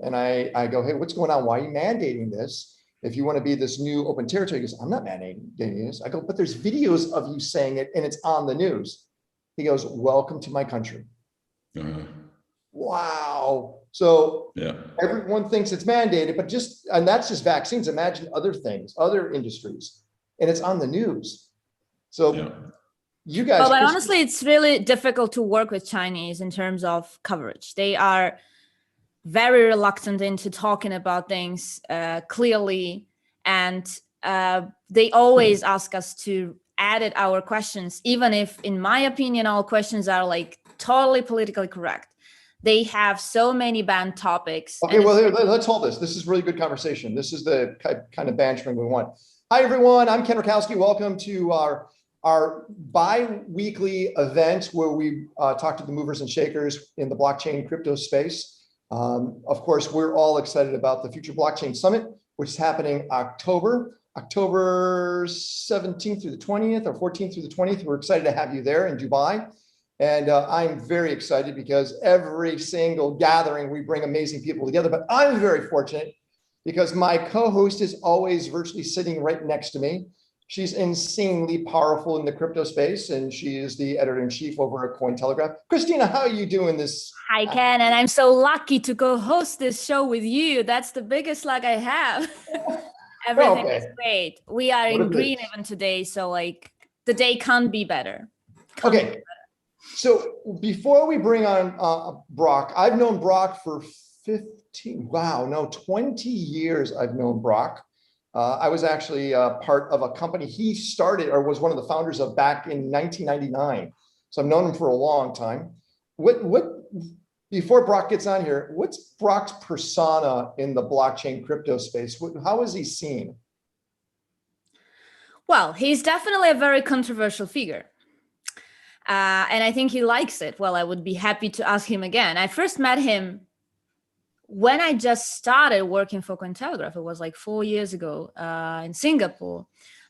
And I go, hey, what's going on? Why are you mandating this? If you want to be this new open territory, he goes, I'm not mandating this. I go, but there's videos of you saying it and it's on the news. He goes, welcome to my country. Wow. So everyone thinks it's mandated, but and that's just vaccines. Imagine other things, other industries, and it's on the news. So you guys. Well, but honestly, it's really difficult to work with Chinese in terms of coverage. They are very reluctant into talking about things clearly, and they always ask us to edit our questions, even if, in my opinion, our questions are like totally politically correct. They have so many banned topics. Okay, well, let's hold this. This is really good conversation. This is the kind of bantering we want. Hi, everyone. I'm Ken Rakowski. Welcome to our bi-weekly event where we talk to the movers and shakers in the blockchain crypto space. Of course, we're all excited about the Future Blockchain Summit, which is happening October 17th through the 20th or 14th through the 20th. We're excited to have you there in Dubai. And I'm very excited because every single gathering, we bring amazing people together. But I'm very fortunate because my co-host is always virtually sitting right next to me. She's insanely powerful in the crypto space, and she is the editor-in-chief over at Cointelegraph. Christina, how are you doing this? Hi, Ken, and I'm so lucky to co-host this show with you. That's the biggest luck I have. Everything is great. We are in green even today, so like the day can't be better. Okay. So before we bring on Brock, I've known Brock for 20 years I've known Brock. I was actually part of a company he started or was one of the founders of back in 1999. So I've known him for a long time. Before Brock gets on here, what's Brock's persona in the blockchain crypto space? How is he seen? Well, he's definitely a very controversial figure. And I think he likes it. Well, I would be happy to ask him again. I first met him when I just started working for Cointelegraph. It was like 4 years ago in Singapore.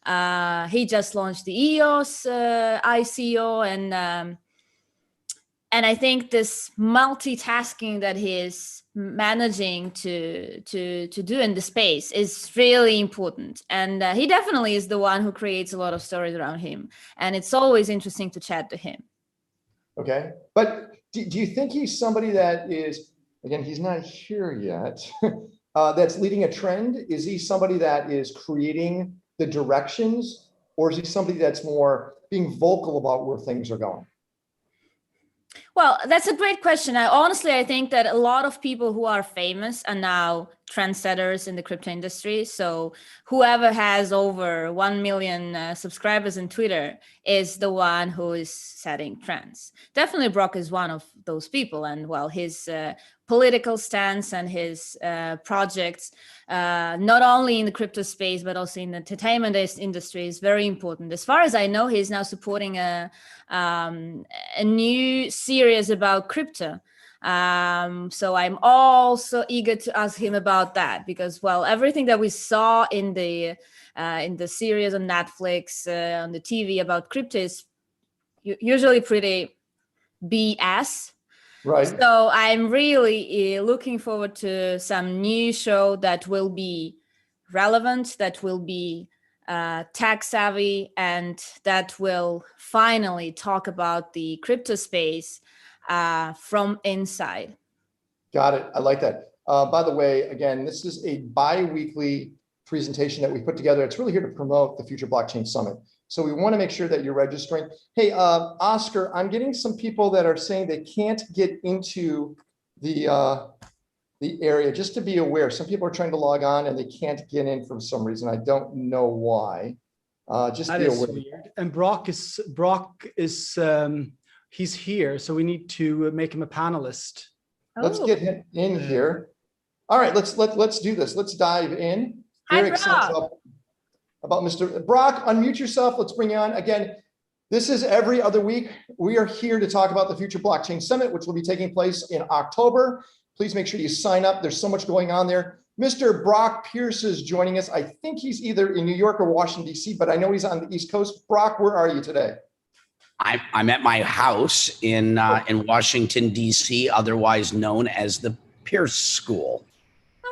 He just launched the EOS ICO, and I think this multitasking that he is managing to do in the space is really important. And he definitely is the one who creates a lot of stories around him. And it's always interesting to chat to him. Okay. But do you think he's somebody that is, again, he's not here yet, that's leading a trend? Is he somebody that is creating the directions, or is he somebody that's more being vocal about where things are going? Well, that's a great question. I think that a lot of people who are famous are now trendsetters in the crypto industry. So whoever has over 1 million subscribers on Twitter is the one who is setting trends. Definitely Brock is one of those people. And well, his political stance and his projects, not only in the crypto space, but also in the entertainment industry, is very important. As far as I know, he's now supporting a new series about crypto. So I'm also eager to ask him about that because, well, everything that we saw in the series on Netflix, on the TV about crypto is usually pretty BS. Right. So I'm really looking forward to some new show that will be relevant, that will be tech savvy, and that will finally talk about the crypto space from inside. Got it. I like that. By the way, again, this is a bi-weekly presentation that we put together. It's really here to promote the Future Blockchain Summit. So we want to make sure that you're registering. Hey, Oscar, I'm getting some people that are saying they can't get into the area. Just to be aware, some people are trying to log on and they can't get in for some reason. I don't know why. Just that be is aware. weird. And Brock is he's here, so we need to make him a panelist. Let's get him in here. All right, let's do this. Let's dive in. Very excited about Mr. Brock. Unmute yourself. Let's bring you on. Again, this is every other week. We are here to talk about the Future Blockchain Summit, which will be taking place in October. Please make sure you sign up. There's so much going on there. Mr. Brock Pierce is joining us. I think he's either in New York or Washington, D.C., but I know he's on the East Coast. Brock, where are you today? I'm at my house in Washington, D.C., otherwise known as the Pierce School.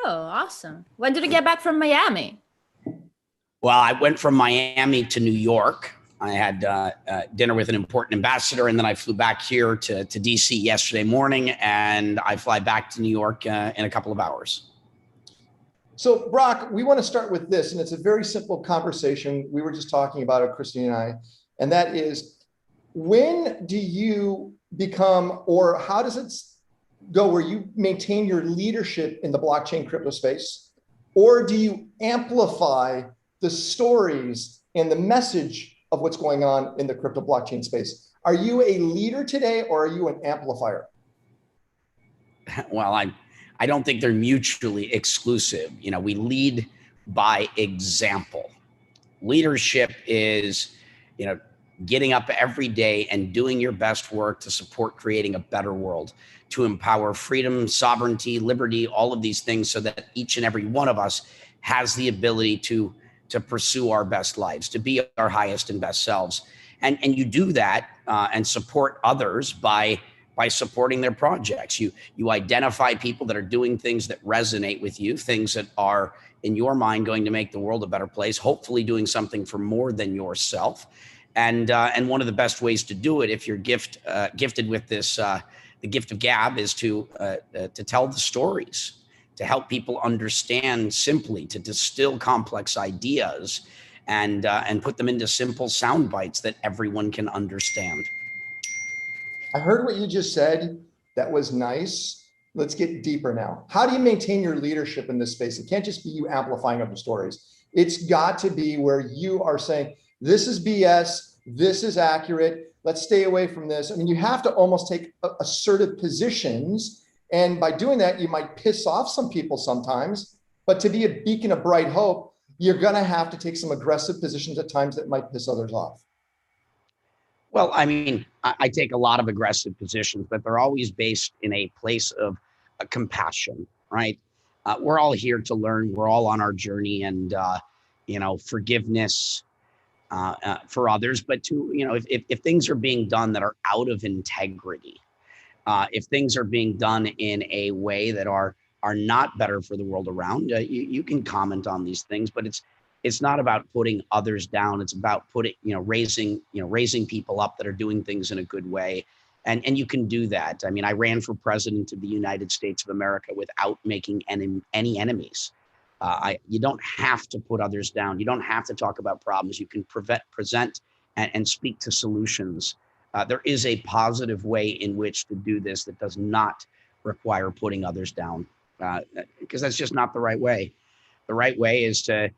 Oh, awesome. When did you get back from Miami? Well, I went from Miami to New York. I had dinner with an important ambassador, and then I flew back here to DC yesterday morning, and I fly back to New York in a couple of hours. So Brock, we want to start with this, and it's a very simple conversation. We were just talking about it, Christine and I, and that is, when do you become, or how does it go where you maintain your leadership in the blockchain crypto space, or do you amplify the stories and the message of what's going on in the crypto blockchain space? Are you a leader today, or are you an amplifier? Well, I don't think they're mutually exclusive. You know, we lead by example. Leadership is, you know, getting up every day and doing your best work to support creating a better world, to empower freedom, sovereignty, liberty, all of these things, so that each and every one of us has the ability to pursue our best lives, to be our highest and best selves. And you do that and support others by supporting their projects. You identify people that are doing things that resonate with you, things that are in your mind going to make the world a better place, hopefully doing something for more than yourself. And one of the best ways to do it, if you're gifted with this, the gift of gab, is to tell the stories, to help people understand simply, to distill complex ideas and put them into simple sound bites that everyone can understand. I heard what you just said. That was nice. Let's get deeper now. How do you maintain your leadership in this space? It can't just be you amplifying other stories. It's got to be where you are saying, this is BS, this is accurate, let's stay away from this. I mean, you have to almost take assertive positions. And by doing that, you might piss off some people sometimes, but to be a beacon of bright hope, you're gonna have to take some aggressive positions at times that might piss others off. Well, I mean, I take a lot of aggressive positions, but they're always based in a place of compassion, right? We're all here to learn. We're all on our journey, and you know, forgiveness for others. But to, you know, if things are being done that are out of integrity, if things are being done in a way that are not better for the world around, you can comment on these things, but it's not about putting others down. It's about raising people up that are doing things in a good way. And you can do that. I mean, I ran for president of the United States of America without making any enemies. You don't have to put others down. You don't have to talk about problems. You can present and speak to solutions. There is a positive way in which to do this that does not require putting others down, because that's just not the right way. The right way is to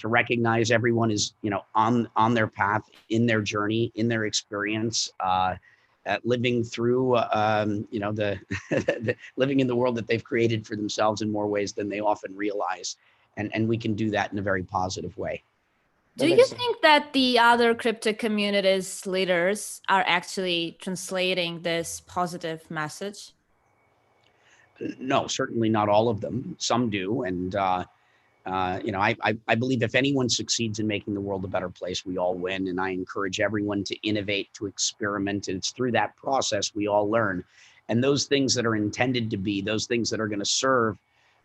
recognize everyone is, you know, on their path, in their journey, in their experience, living through, you know, living in the world that they've created for themselves in more ways than they often realize. And we can do that in a very positive way. Do you think that the other crypto communities leaders are actually translating this positive message? No, certainly not all of them. Some do. And, you know, I believe if anyone succeeds in making the world a better place, we all win. And I encourage everyone to innovate, to experiment. And it's through that process we all learn. And those things that are intended to be, those things that are going to serve,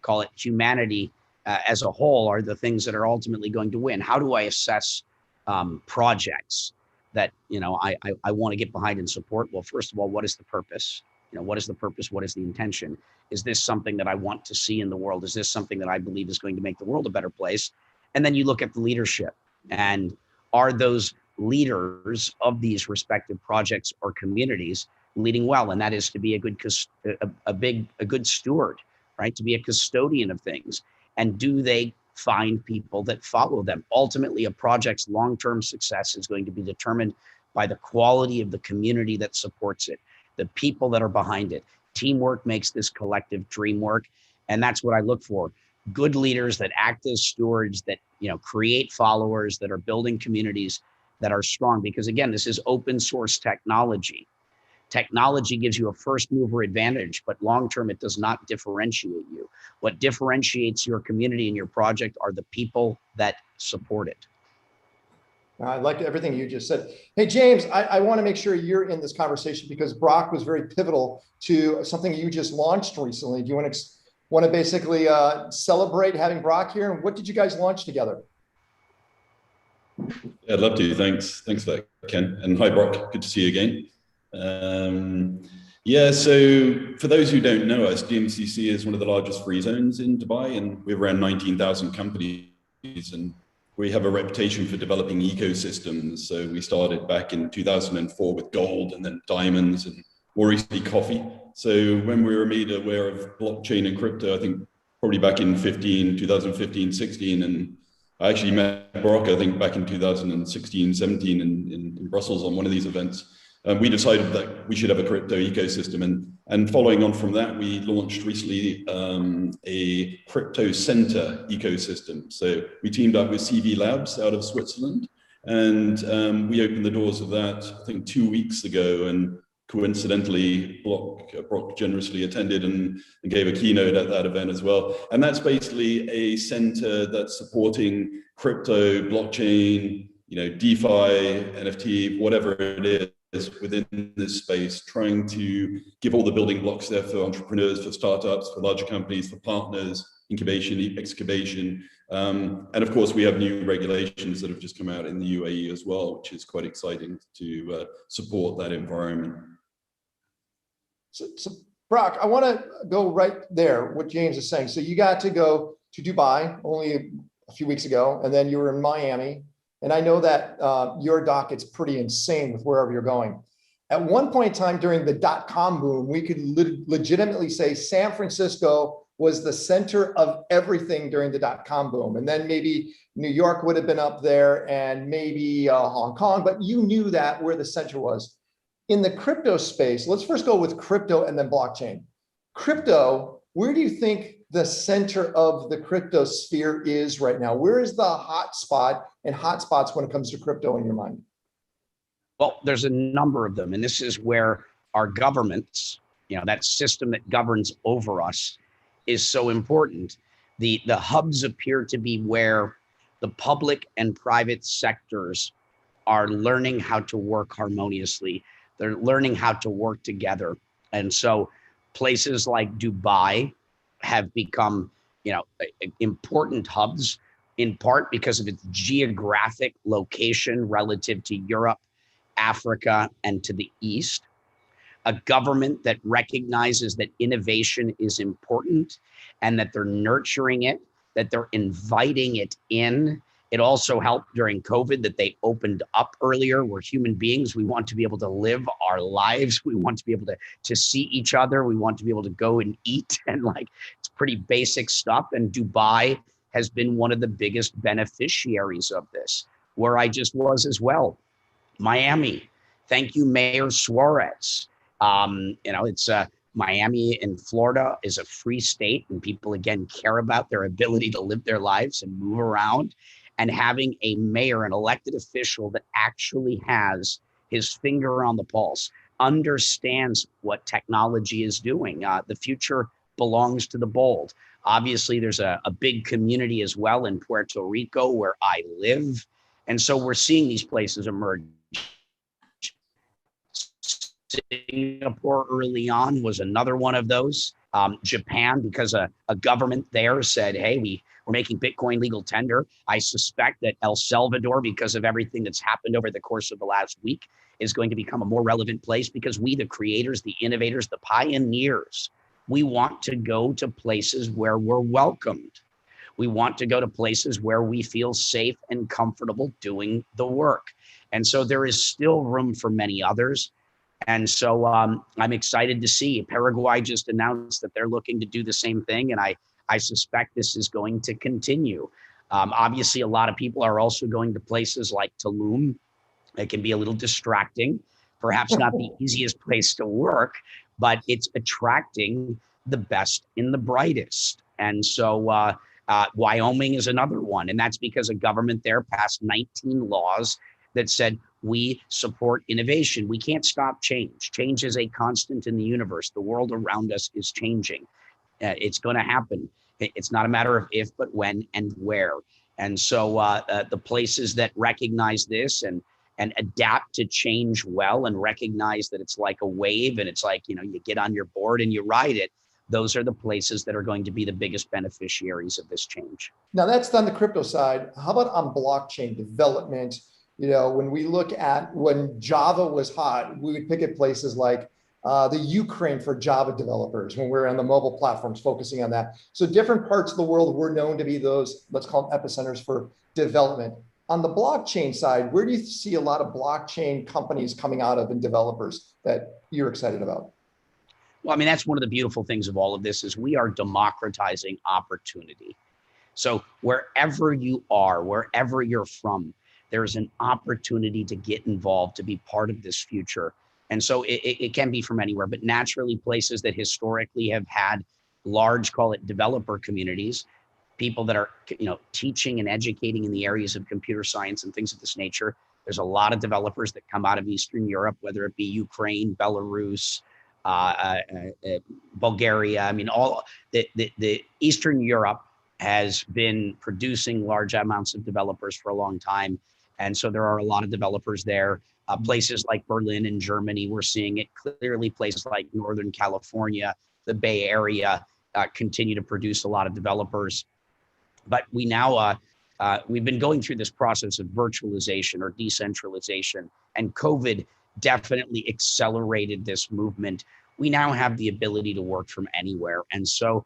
call it humanity as a whole, are the things that are ultimately going to win. How do I assess projects that, you know, I want to get behind and support? Well, first of all, what is the purpose? You know, what is the purpose? What is the intention? Is this something that I want to see in the world? Is this something that I believe is going to make the world a better place? And then you look at the leadership, and are those leaders of these respective projects or communities leading well? And that is to be a good steward, right? To be a custodian of things. And do they find people that follow them? Ultimately, a project's long-term success is going to be determined by the quality of the community that supports it, the people that are behind it. Teamwork makes this collective dream work. And that's what I look for. Good leaders that act as stewards, that, you know, create followers, that are building communities that are strong. Because again, this is open source technology. Technology gives you a first mover advantage, but long-term, it does not differentiate you. What differentiates your community and your project are the people that support it. I like everything you just said. Hey, James, I want to make sure you're in this conversation because Brock was very pivotal to something you just launched recently. Do you want to Want to basically celebrate having Brock here. And what did you guys launch together? Yeah, I'd love to. Thanks for that, Ken. And hi, Brock. Good to see you again. Yeah, so for those who don't know us, DMCC is one of the largest free zones in Dubai, and we have around 19,000 companies, and we have a reputation for developing ecosystems. So we started back in 2004 with gold, and then diamonds, and more recently coffee. So when we were made aware of blockchain and crypto, I think probably back in 2015, 16, and I actually met Brock, I think back in 2016, 17 in Brussels on one of these events. We decided that we should have a crypto ecosystem, and following on from that, we launched recently a crypto center ecosystem. So we teamed up with CV Labs out of Switzerland, and we opened the doors of that, I think 2 weeks ago, and coincidentally, Brock generously attended and gave a keynote at that event as well. And that's basically a center that's supporting crypto, blockchain, DeFi, NFT, whatever it is within this space, trying to give all the building blocks there for entrepreneurs, for startups, for larger companies, for partners, incubation, excavation. And of course, we have new regulations that have just come out in the UAE as well, which is quite exciting to support that environment. So Brock, I want to go right there, what James is saying. So you got to go to Dubai only a few weeks ago, and then you were in Miami. And I know that your docket's pretty insane with wherever you're going. At one point in time during the dot-com boom, we could legitimately say San Francisco was the center of everything during the dot-com boom. And then maybe New York would have been up there, and maybe Hong Kong, but you knew that where the center was. In the crypto space, let's first go with crypto and then blockchain. Crypto, where do you think the center of the crypto sphere is right now? Where is the hot spot and hotspots when it comes to crypto in your mind? Well, there's a number of them. And this is where our governments, that system that governs over us is so important. The hubs appear to be where the public and private sectors are learning how to work harmoniously. They're learning how to work together. And so places like Dubai have become, important hubs, in part because of its geographic location relative to Europe, Africa, and to the East. A government that recognizes that innovation is important and that they're nurturing it, that they're inviting it in. It also helped during COVID that they opened up earlier. We're human beings. We want to be able to live our lives. We want to be able to see each other. We want to be able to go and eat, and it's pretty basic stuff. And Dubai has been one of the biggest beneficiaries of this, where I just was as well. Miami. Thank you, Mayor Suarez. It's Miami in Florida is a free state, and people again care about their ability to live their lives and move around. And having a mayor, an elected official that actually has his finger on the pulse, understands what technology is doing. The future belongs to the bold. Obviously, there's a big community as well in Puerto Rico where I live. And so we're seeing these places emerge. Singapore early on was another one of those. Japan, because a government there said, hey, we're making Bitcoin legal tender. I suspect that El Salvador, because of everything that's happened over the course of the last week, is going to become a more relevant place, because we, the creators, the innovators, the pioneers, we want to go to places where we're welcomed. We want to go to places where we feel safe and comfortable doing the work. And so there is still room for many others. And so I'm excited to see Paraguay just announced that they're looking to do the same thing. And I suspect this is going to continue. Obviously, a lot of people are also going to places like Tulum. It can be a little distracting, perhaps not the easiest place to work, but it's attracting the best and the brightest. And so Wyoming is another one. And that's because a government there passed 19 laws that said, we support innovation. We can't stop change. Change is a constant in the universe. The world around us is changing. It's going to happen. It's not a matter of if, but when and where. And so the places that recognize this and adapt to change well, and recognize that it's like a wave, and it's like, you get on your board and you ride it. those are the places that are going to be the biggest beneficiaries of this change. Now that's on the crypto side. How about on blockchain development? You know, when we look at when Java was hot, we would pick at places like the Ukraine for Java developers when we're on the mobile platforms focusing on that. So different parts of the world were known to be those, let's call them epicenters for development. On the blockchain side, where do you see a lot of blockchain companies coming out of and developers that you're excited about? Well, I mean, that's one of the beautiful things of all of this is we are democratizing opportunity. So wherever you are, wherever you're from, there's an opportunity to get involved, to be part of this future. And so it can be from anywhere, but naturally places that historically have had large, call it developer communities, people that are, teaching and educating in the areas of computer science and things of this nature. There's a lot of developers that come out of Eastern Europe, whether it be Ukraine, Belarus, Bulgaria. I mean, all the Eastern Europe has been producing large amounts of developers for a long time. And so there are a lot of developers there. Places like Berlin in Germany, we're seeing it clearly. Places like Northern California, the Bay Area continue to produce a lot of developers. But we now, we've been going through this process of virtualization or decentralization, and COVID definitely accelerated this movement. We now have the ability to work from anywhere. And so,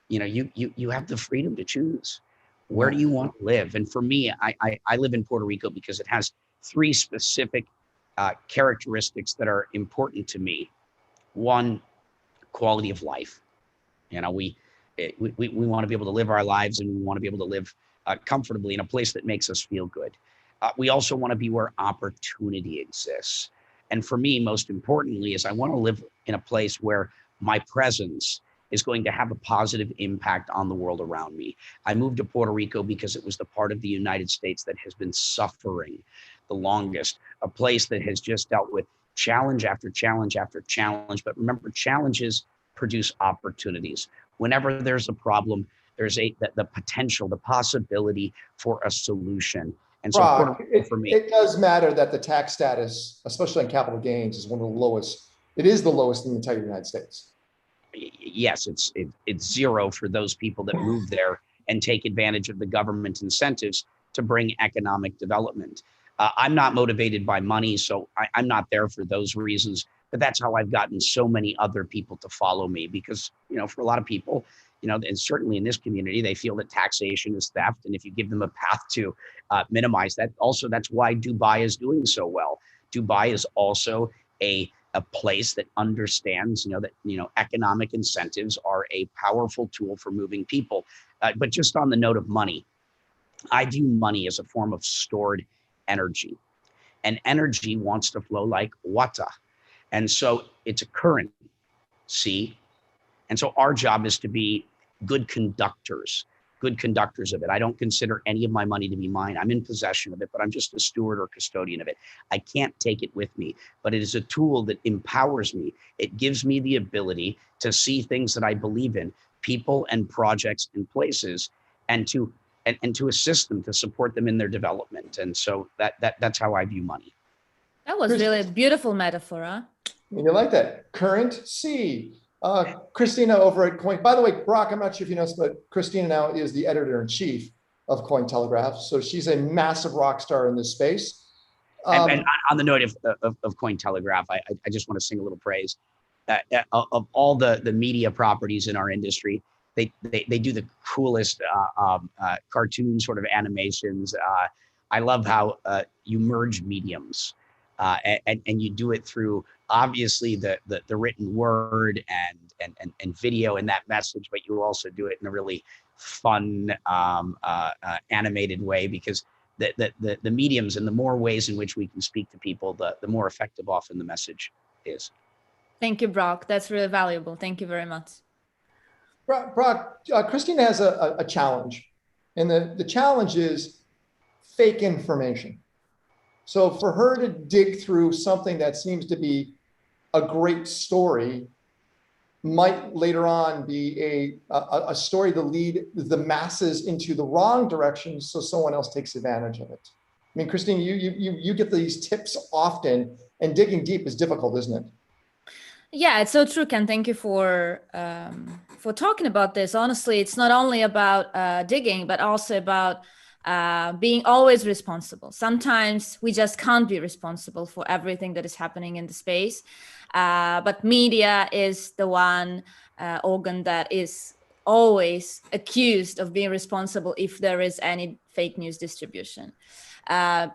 you have the freedom to choose. Where do you want to live? And for me, I live in Puerto Rico because it has three specific characteristics that are important to me. One, quality of life. We want to be able to live our lives, and we want to be able to live comfortably in a place that makes us feel good. We also want to be where opportunity exists. And for me, most importantly, is I want to live in a place where my presence is going to have a positive impact on the world around me. I moved to Puerto Rico because it was the part of the United States that has been suffering the longest, a place that has just dealt with challenge after challenge after challenge. But remember, challenges produce opportunities. Whenever there's a problem, there's the potential, the possibility for a solution. And so Brock, for me, it does matter that the tax status, especially on capital gains, is one of the lowest. It is the lowest in the entire United States. Yes, it's zero for those people that move there and take advantage of the government incentives to bring economic development. I'm not motivated by money, so I'm not there for those reasons. But that's how I've gotten so many other people to follow me, because for a lot of people, and certainly in this community, they feel that taxation is theft, and if you give them a path to minimize that, also that's why Dubai is doing so well. Dubai is also a place that understands, that economic incentives are a powerful tool for moving people. But just on the note of money, I view money as a form of stored energy, and energy wants to flow like water. And so it's a currency. And so our job is to be good conductors of it. I don't consider any of my money to be mine. I'm in possession of it, but I'm just a steward or custodian of it. I can't take it with me, but it is a tool that empowers me. It gives me the ability to see things that I believe in, people and projects and places, and to assist them, to support them in their development. And so that's how I view money. That was really a beautiful metaphor, huh? You like that? Currency. Christina over at Coin. By the way, Brock, I'm not sure if you know this, but Christina now is the editor-in-chief of Cointelegraph. So she's a massive rock star in this space. And on the note of Cointelegraph, I just want to sing a little praise. Of all the media properties in our industry, they do the coolest cartoon sort of animations. I love how you merge mediums. And you do it through obviously the written word and video and that message, but you also do it in a really fun animated way, because the mediums and the more ways in which we can speak to people, the more effective often the message is. Thank you, Brock. That's really valuable. Thank you very much. Brock, Christina has a challenge, and the challenge is fake information. So for her to dig through something that seems to be a great story might later on be a story to lead the masses into the wrong direction, so someone else takes advantage of it. I mean, Christine, you get these tips often, and digging deep is difficult, isn't it? Yeah, it's so true, Ken. Thank you for for talking about this. Honestly, it's not only about digging, but also about being always responsible. Sometimes we just can't be responsible for everything that is happening in the space. But media is the one organ that is always accused of being responsible if there is any fake news distribution.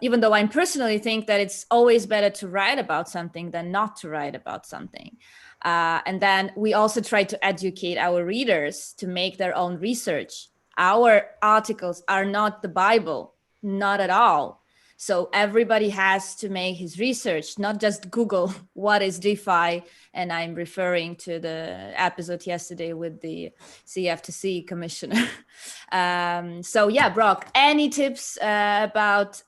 Even though I personally think that it's always better to write about something than not to write about something. And then we also try to educate our readers to make their own research. Our articles are not the Bible, not at all. So everybody has to make his research, not just Google what is DeFi. And I'm referring to the episode yesterday with the CFTC commissioner. So yeah, Brock, any tips about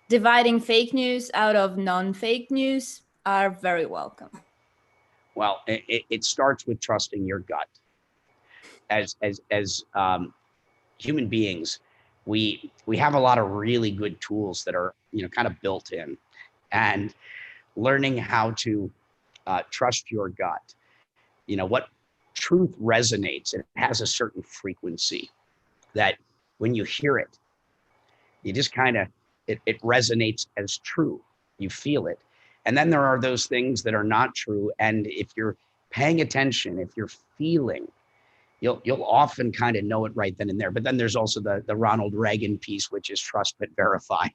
dividing fake news out of non-fake news are very welcome. Well, it starts with trusting your gut. As human beings, we have a lot of really good tools that are, you know, kind of built in, and learning how to trust your gut. You know, what truth resonates, it has a certain frequency that when you hear it, you just kind of, it resonates as true. You feel it. And then there are those things that are not true. And if you're paying attention, if you're feeling, you'll often kind of know it right then and there. But then there's also the Ronald Reagan piece, which is trust but verify,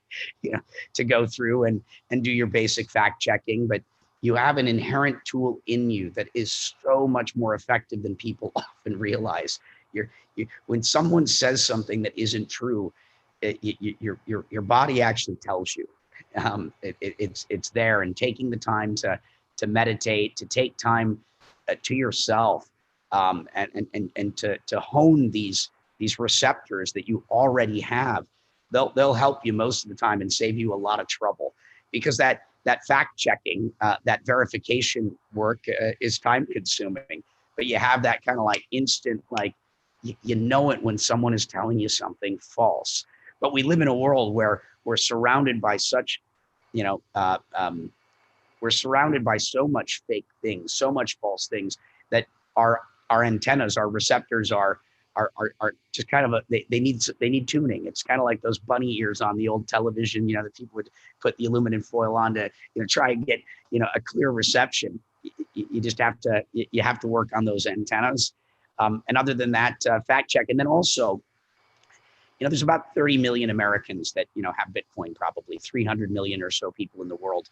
you know, to go through and do your basic fact checking. But you have an inherent tool in you that is so much more effective than people often realize. When someone says something that isn't true, your body actually tells you. It's there, and taking the time to meditate, to take time to yourself, and to hone these receptors that you already have, they'll help you most of the time and save you a lot of trouble, because that fact checking, that verification work is time consuming, but you have that kind of like instant, like you know it when someone is telling you something false. But we live in a world where we're surrounded by such, you know, we're surrounded by so much fake things, so much false things, that our antennas, our receptors are just kind of they need tuning. It's kind of like those bunny ears on the old television, you know, that people would put the aluminum foil on to, you know, try and get, you know, a clear reception. You just have to work on those antennas. And other than that, fact check. And then also, you know, there's about 30 million Americans that, you know, have Bitcoin, probably 300 million or so people in the world.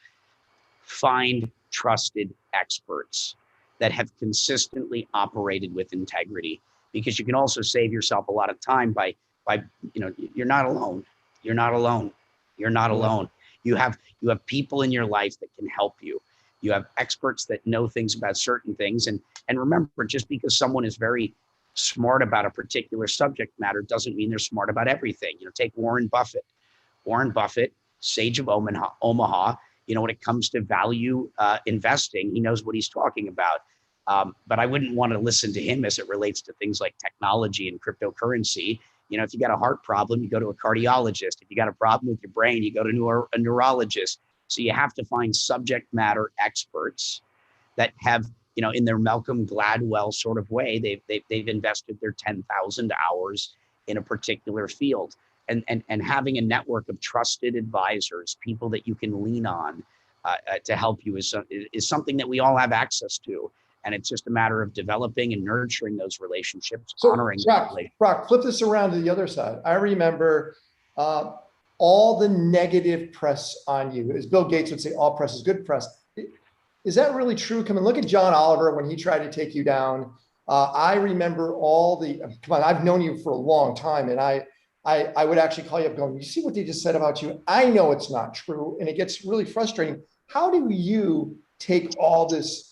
Find trusted experts that have consistently operated with integrity, because you can also save yourself a lot of time by, you know, you're not alone. You're not alone. You're not alone. You have people in your life that can help you. You have experts that know things about certain things. And remember, just because someone is very smart about a particular subject matter doesn't mean they're smart about everything. You know, take Warren Buffett. Warren Buffett, sage of Omaha, you know, when it comes to value investing, he knows what he's talking about. But I wouldn't want to listen to him as it relates to things like technology and cryptocurrency. You know, if you got a heart problem, you go to a cardiologist. If you got a problem with your brain, you go to a neurologist. So you have to find subject matter experts that have, you know, in their Malcolm Gladwell sort of way, they've invested their 10,000 hours in a particular field. And having a network of trusted advisors, people that you can lean on to help you is something that we all have access to. And it's just a matter of developing and nurturing those relationships, honoring Brock, flip this around to the other side. I remember all the negative press on you. As Bill Gates would say, all press is good press. Is that really true? Come and look at John Oliver when he tried to take you down. I remember all the, come on, I've known you for a long time, and I would actually call you up going, you see what they just said about you? I know it's not true. And it gets really frustrating. How do you take all this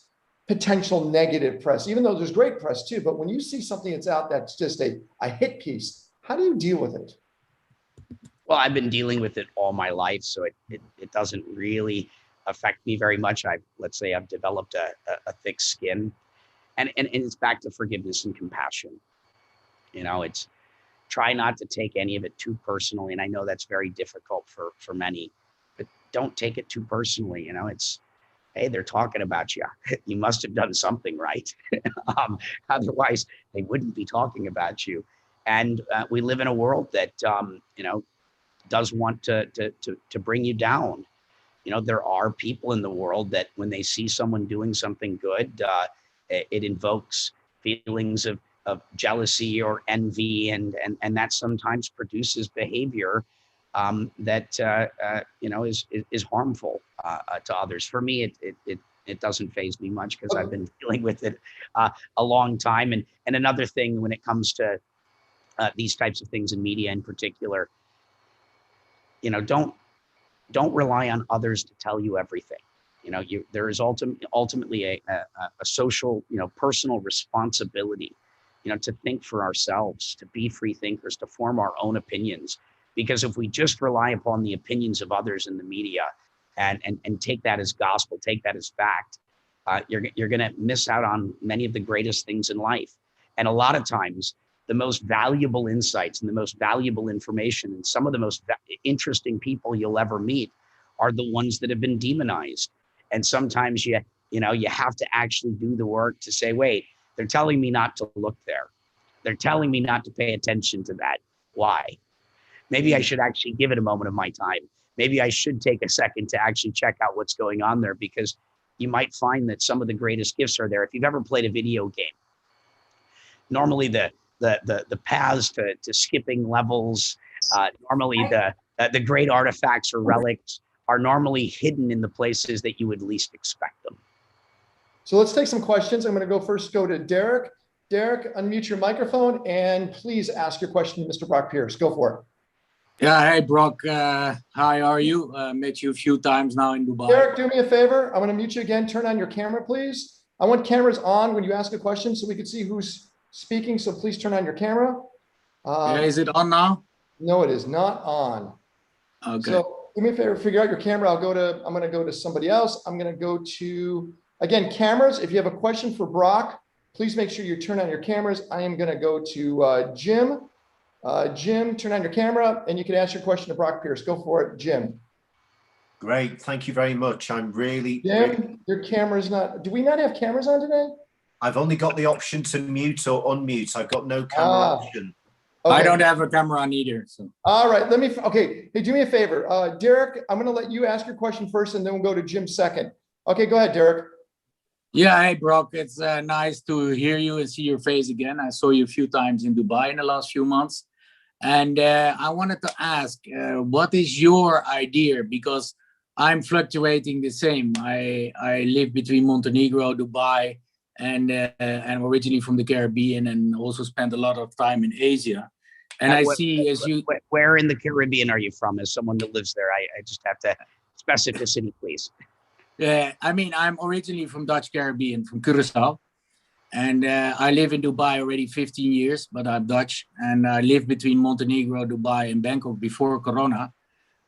potential negative press, even though there's great press too, but when you see something that's out that's just a hit piece, how do you deal with it? Well, I've been dealing with it all my life, so it doesn't really affect me very much. Let's say I've developed a thick skin, and it's back to forgiveness and compassion. You know, it's try not to take any of it too personally. And I know that's very difficult for many, but don't take it too personally. You know, it's hey, they're talking about you. You must have done something right. Otherwise, they wouldn't be talking about you. And we live in a world that, does want to bring you down. There are people in the world that when they see someone doing something good, it invokes feelings of jealousy or envy, and that sometimes produces behavior that is harmful to others. For me, it doesn't faze me much because I've been dealing with it a long time. And another thing when it comes to these types of things in media in particular, don't rely on others to tell you everything. There is ultimately a social, personal responsibility, to think for ourselves, to be free thinkers, to form our own opinions. Because if we just rely upon the opinions of others in the media and take that as gospel, take that as fact, you're going to miss out on many of the greatest things in life. And a lot of times, the most valuable insights and the most valuable information and some of the most interesting people you'll ever meet are the ones that have been demonized. And sometimes you have to actually do the work to say, wait, they're telling me not to look there. They're telling me not to pay attention to that. Why? Maybe I should actually give it a moment of my time. Maybe I should take a second to actually check out what's going on there, because you might find that some of the greatest gifts are there. If you've ever played a video game, normally the paths to skipping levels, normally the great artifacts or relics are normally hidden in the places that you would least expect them. So let's take some questions. I'm going to first go to Derek. Derek, unmute your microphone and please ask your question to Mr. Brock Pierce. Go for it. Yeah, hey Brock, hi, are you? Met you a few times now in Dubai. Derek, do me a favor. I'm going to mute you again. Turn on your camera, please. I want cameras on when you ask a question so we can see who's speaking. So please turn on your camera. Yeah, is it on now? No, it is not on. Okay. So do me a favor, figure out your camera. I'm going to go to somebody else. I'm going to go to, again, cameras. If you have a question for Brock, please make sure you turn on your cameras. I am going to go to Jim. Jim, turn on your camera and you can ask your question to Brock Pierce. Go for it, Jim. Great. Thank you very much. I'm really, Jim, your camera's not, do we not have cameras on today? I've only got the option to mute or unmute. I've got no camera option. Okay. I don't have a camera on either. So. All right, okay. Hey, do me a favor. Derek, I'm going to let you ask your question first and then we'll go to Jim second. Okay, go ahead, Derek. Yeah, hey Brock, it's nice to hear you and see your face again. I saw you a few times in Dubai in the last few months. And I wanted to ask, what is your idea? Because I'm fluctuating the same. I live between Montenegro, Dubai, and I'm originally from the Caribbean and also spent a lot of time in Asia. And I see as you... Where in the Caribbean are you from? As someone that lives there, I just have to, specificity, please. Yeah, I mean, I'm originally from Dutch Caribbean, from Curaçao. And I live in Dubai already 15 years, but I'm Dutch. And I lived between Montenegro, Dubai, and Bangkok before Corona.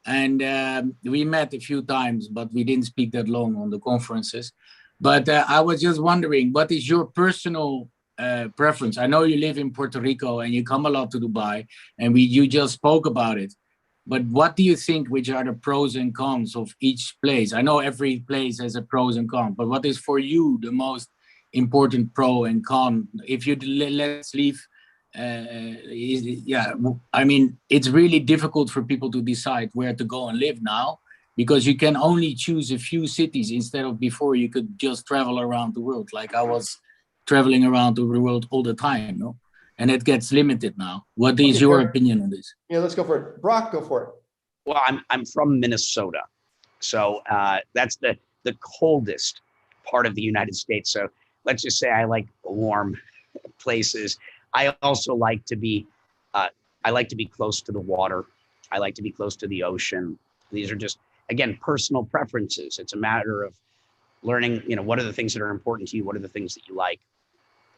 And we met a few times, but we didn't speak that long on the conferences. But I was just wondering, what is your personal preference? I know you live in Puerto Rico and you come a lot to Dubai, and you just spoke about it. But what do you think, which are the pros and cons of each place? I know every place has a pros and cons, but what is for you the most important pro and con? If you let's leave, yeah, I mean, it's really difficult for people to decide where to go and live now, because you can only choose a few cities instead of before you could just travel around the world. Like I was traveling around the world all the time, no? And it gets limited now. What is your opinion on this? Yeah, let's go for it. Brock, go for it. Well, I'm from Minnesota, so that's the coldest part of the United States. So let's just say I like warm places. I also like to be close to the water. I like to be close to the ocean. These are just, again, personal preferences. It's a matter of learning, what are the things that are important to you? What are the things that you like?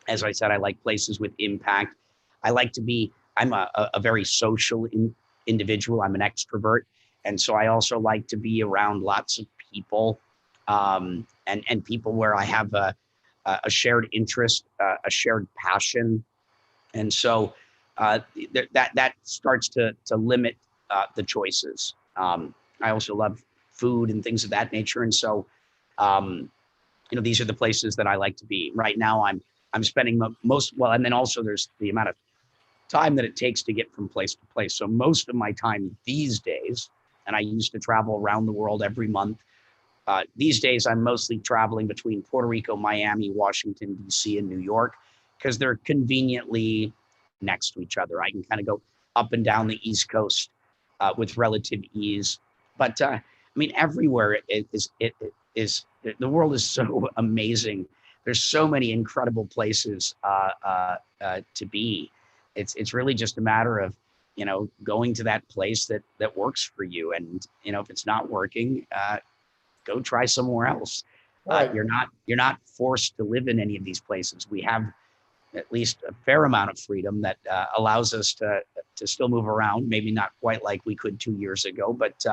As I said, I like places with impact. I'm a very social individual. I'm an extrovert. And so I also like to be around lots of people and people where I have a shared interest, a shared passion. And so that starts to limit the choices. I also love food and things of that nature. And so These are the places that I like to be. Right now, I'm spending and then also there's the amount of time that it takes to get from place to place. So most of my time these days, and I used to travel around the world every month. These days, I'm mostly traveling between Puerto Rico, Miami, Washington, D.C., and New York, because they're conveniently next to each other. I can kind of go up and down the East Coast with relative ease. But everywhere the world is so amazing. There's so many incredible places to be. It's really just a matter of going to that place that works for you. And if it's not working, go try somewhere else. Right. You're not forced to live in any of these places. We have at least a fair amount of freedom that allows us to still move around. Maybe not quite like we could 2 years ago, but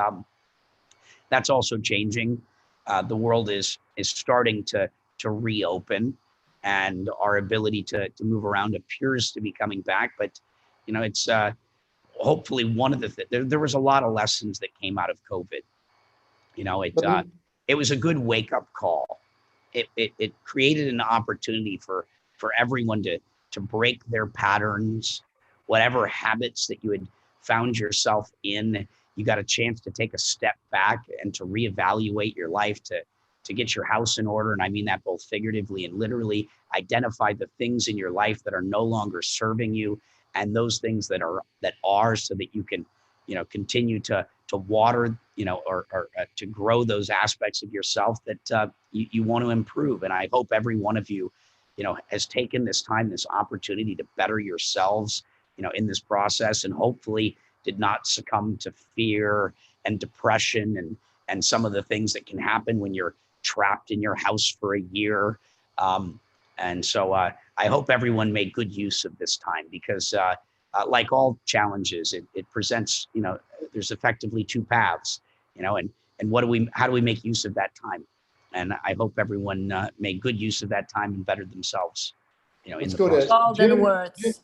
that's also changing. The world is starting to reopen, and our ability to move around appears to be coming back. But it's hopefully one of there was a lot of lessons that came out of COVID. It was a good wake-up call. It created an opportunity for everyone to break their patterns, whatever habits that you had found yourself in. You got a chance to take a step back and to reevaluate your life, to get your house in order. And I mean that both figuratively and literally. Identify the things in your life that are no longer serving you, and those things that are, so that you can continue to water, or to grow those aspects of yourself that you want to improve. And I hope every one of you, has taken this time, this opportunity to better yourselves, in this process, and hopefully did not succumb to fear and depression and some of the things that can happen when you're trapped in your house for a year. And so I hope everyone made good use of this time, because like all challenges, it presents, there's effectively two paths, and how do we make use of that time? And I hope everyone made good use of that time and bettered themselves, Let's go to Golden Jim. words.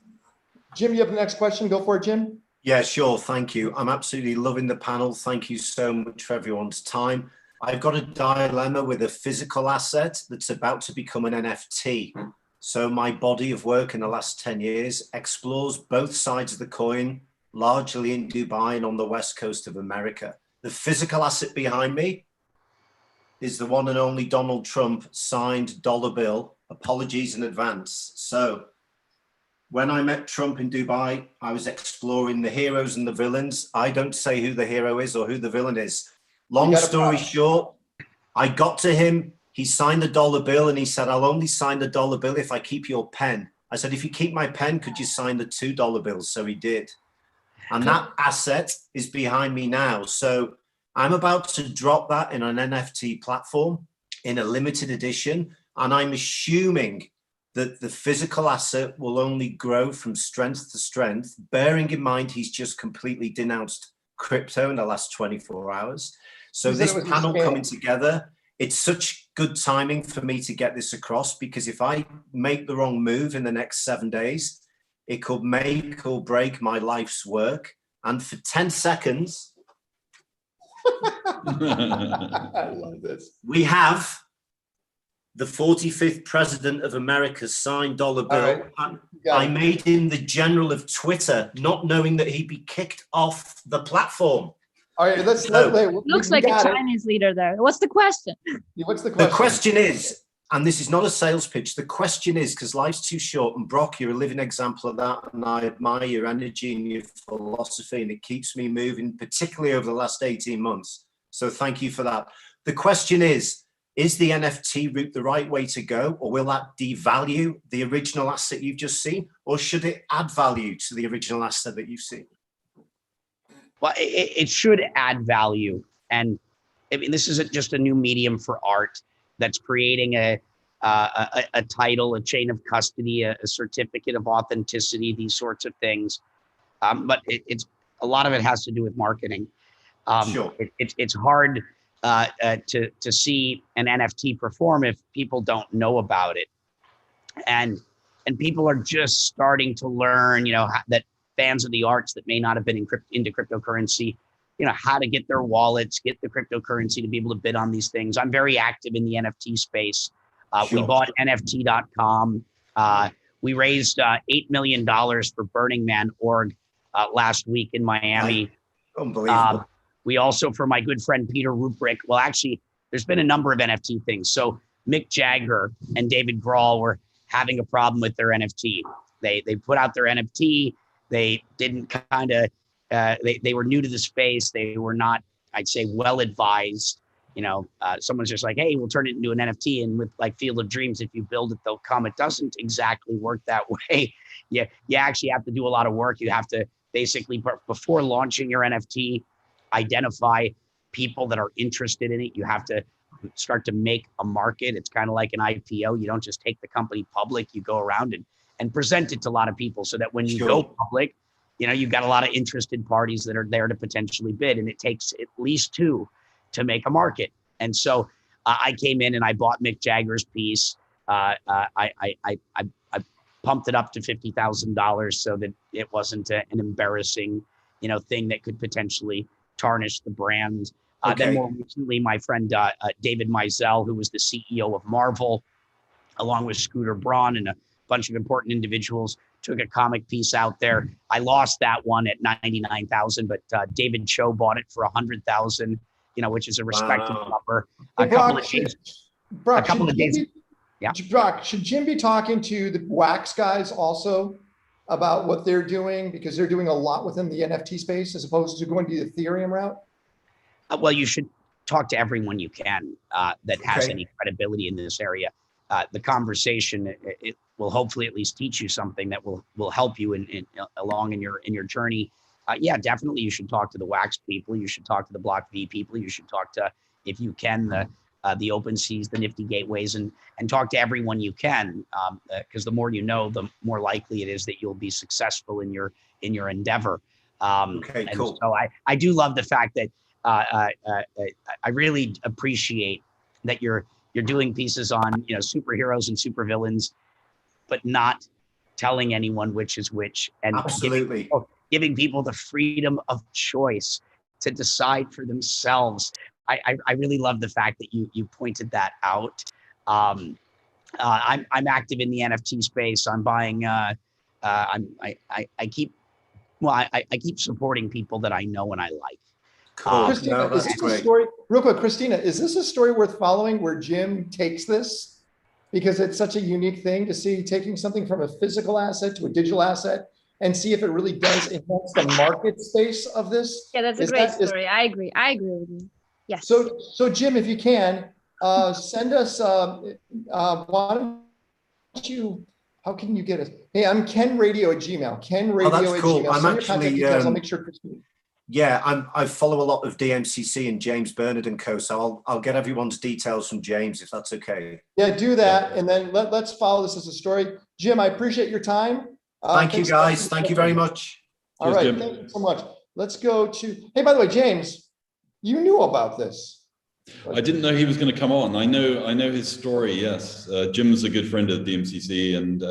Jim, you have the next question. Go for it, Jim. Yeah, sure. Thank you. I'm absolutely loving the panel. Thank you so much for everyone's time. I've got a dilemma with a physical asset that's about to become an NFT. So my body of work in the last 10 years explores both sides of the coin, largely in Dubai and on the west coast of America. The physical asset behind me is the one and only Donald Trump signed dollar bill. Apologies in advance. So when I met Trump in Dubai, I was exploring the heroes and the villains. I don't say who the hero is or who the villain is. Long story short, I got to him. He signed the dollar bill and he said, I'll only sign the dollar bill if I keep your pen. I said, if you keep my pen, could you sign the $2 bills? So he did. And that asset is behind me now. So I'm about to drop that in an NFT platform in a limited edition. And I'm assuming that the physical asset will only grow from strength to strength, bearing in mind he's just completely denounced crypto in the last 24 hours. So this panel coming together, it's such good timing for me to get this across, because if I make the wrong move in the next 7 days, it could make or break my life's work. And for 10 seconds, I love this. we have the 45th president of America's signed dollar bill. Right. And I made him the general of Twitter, not knowing that he'd be kicked off the platform. All right, Looks like a Chinese leader there. What's the question? What's the question? The question is, and this is not a sales pitch, the question is, because life's too short, and Brock, you're a living example of that, and I admire your energy and your philosophy, and it keeps me moving, particularly over the last 18 months. So thank you for that. The question is the NFT route the right way to go, or will that devalue the original asset you've just seen, or should it add value to the original asset that you've seen? Well, it should add value. And I mean, this isn't just a new medium for art that's creating a title, a chain of custody, a certificate of authenticity, these sorts of things. But it's a lot of it has to do with marketing. Sure. It's hard to see an NFT perform if people don't know about it. And people are just starting to learn, that fans of the arts that may not have been into cryptocurrency how to get their wallets, get the cryptocurrency to be able to bid on these things. I'm very active in the NFT space. We Sure. bought NFT.com. We raised $8 million for Burning Man org last week in Miami. Unbelievable. We also, for my good friend Peter Ruprecht, well, actually, there's been a number of NFT things. So Mick Jagger and David Grohl were having a problem with their NFT. They put out their NFT. They didn't kind of, they were new to the space. They were not, I'd say, well advised. Someone's just like, hey, we'll turn it into an NFT. And with like Field of Dreams, if you build it, they'll come. It doesn't exactly work that way. You actually have to do a lot of work. You have to basically, before launching your NFT, identify people that are interested in it. You have to start to make a market. It's kind of like an IPO. You don't just take the company public. You go around and present it to a lot of people so that when you go public, you've got a lot of interested parties that are there to potentially bid. And it takes at least two to make a market. And so I came in and I bought Mick Jagger's piece. I pumped it up to $50,000 so that it wasn't an embarrassing, thing that could potentially tarnish the brand. Then more recently, my friend David Mizell, who was the CEO of Marvel, along with Scooter Braun and a bunch of important individuals, took a comic piece out there. I lost that one at 99,000, but David Cho bought it for 100,000. Which is a respectable number. Brock, Yeah. Brock, should Jim be talking to the Wax guys also about what they're doing? Because they're doing a lot within the NFT space as opposed to going the Ethereum route? Well, you should talk to everyone you can that has any credibility in this area. The conversation, it will hopefully at least teach you something that will help you along in your journey. Yeah, definitely. You should talk to the Wax people. You should talk to the Block V people. You should talk to, if you can, the OpenSeas, the Nifty Gateways, and talk to everyone you can, because the more you know, the more likely it is that you'll be successful in your endeavor. Cool. So I do love the fact that I really appreciate that you're doing pieces on superheroes and supervillains, but not telling anyone which is which, and absolutely giving people the freedom of choice to decide for themselves. I really love the fact that you pointed that out. I'm active in the NFT space. I'm buying. I keep supporting people that I know and I like. Cool. Christina, is this a story? Real quick, Christina, is this a story worth following where Jim takes this? Because it's such a unique thing to see taking something from a physical asset to a digital asset and see if it really does enhance the market space of this. Yeah, that's a great story. I agree with you. Yes. So Jim, if you can, send us, why don't you, how can you get us? Hey, I'm kenradio@gmail. Kenradio@gmail. That's cool. I'm actually, I'll make sure Christina. Yeah, I follow a lot of DMCC and James Bernard and co. So I'll get everyone's details from James if that's okay. Yeah, do that, and then let's follow this as a story. Jim, I appreciate your time. Thank you, guys. Thank you very much. All right, thank you so much. Let's go to. Hey, by the way, James, you knew about this. I didn't know he was going to come on. I know his story. Yes, Jim's a good friend of DMCC, and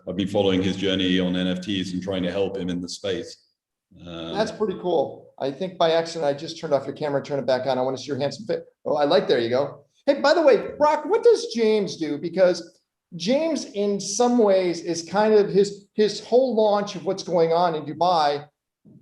I've been following his journey on NFTs and trying to help him in the space. That's pretty cool. I think by accident I just turned off your camera, turn it back on. I want to see your handsome fit. Oh, I like. There you go. Hey, by the way, Brock, what does James do? Because James, in some ways, is kind of his whole launch of what's going on in Dubai.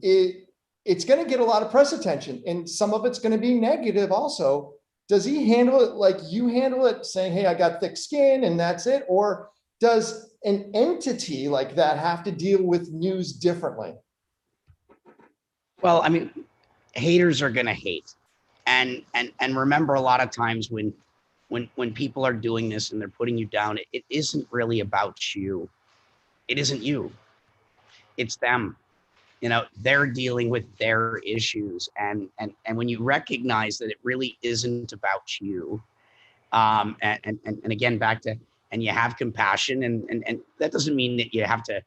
It's going to get a lot of press attention, and some of it's going to be negative also. Does he handle it like you handle it, saying, hey, I got thick skin and that's it? Or does an entity like that have to deal with news differently? Well, I mean, haters are going to hate. And remember, a lot of times when people are doing this and they're putting you down, it isn't really about you. It isn't you. It's them. They're dealing with their issues. And when you recognize that it really isn't about you, and again, back to, and you have compassion, and that doesn't mean that you have to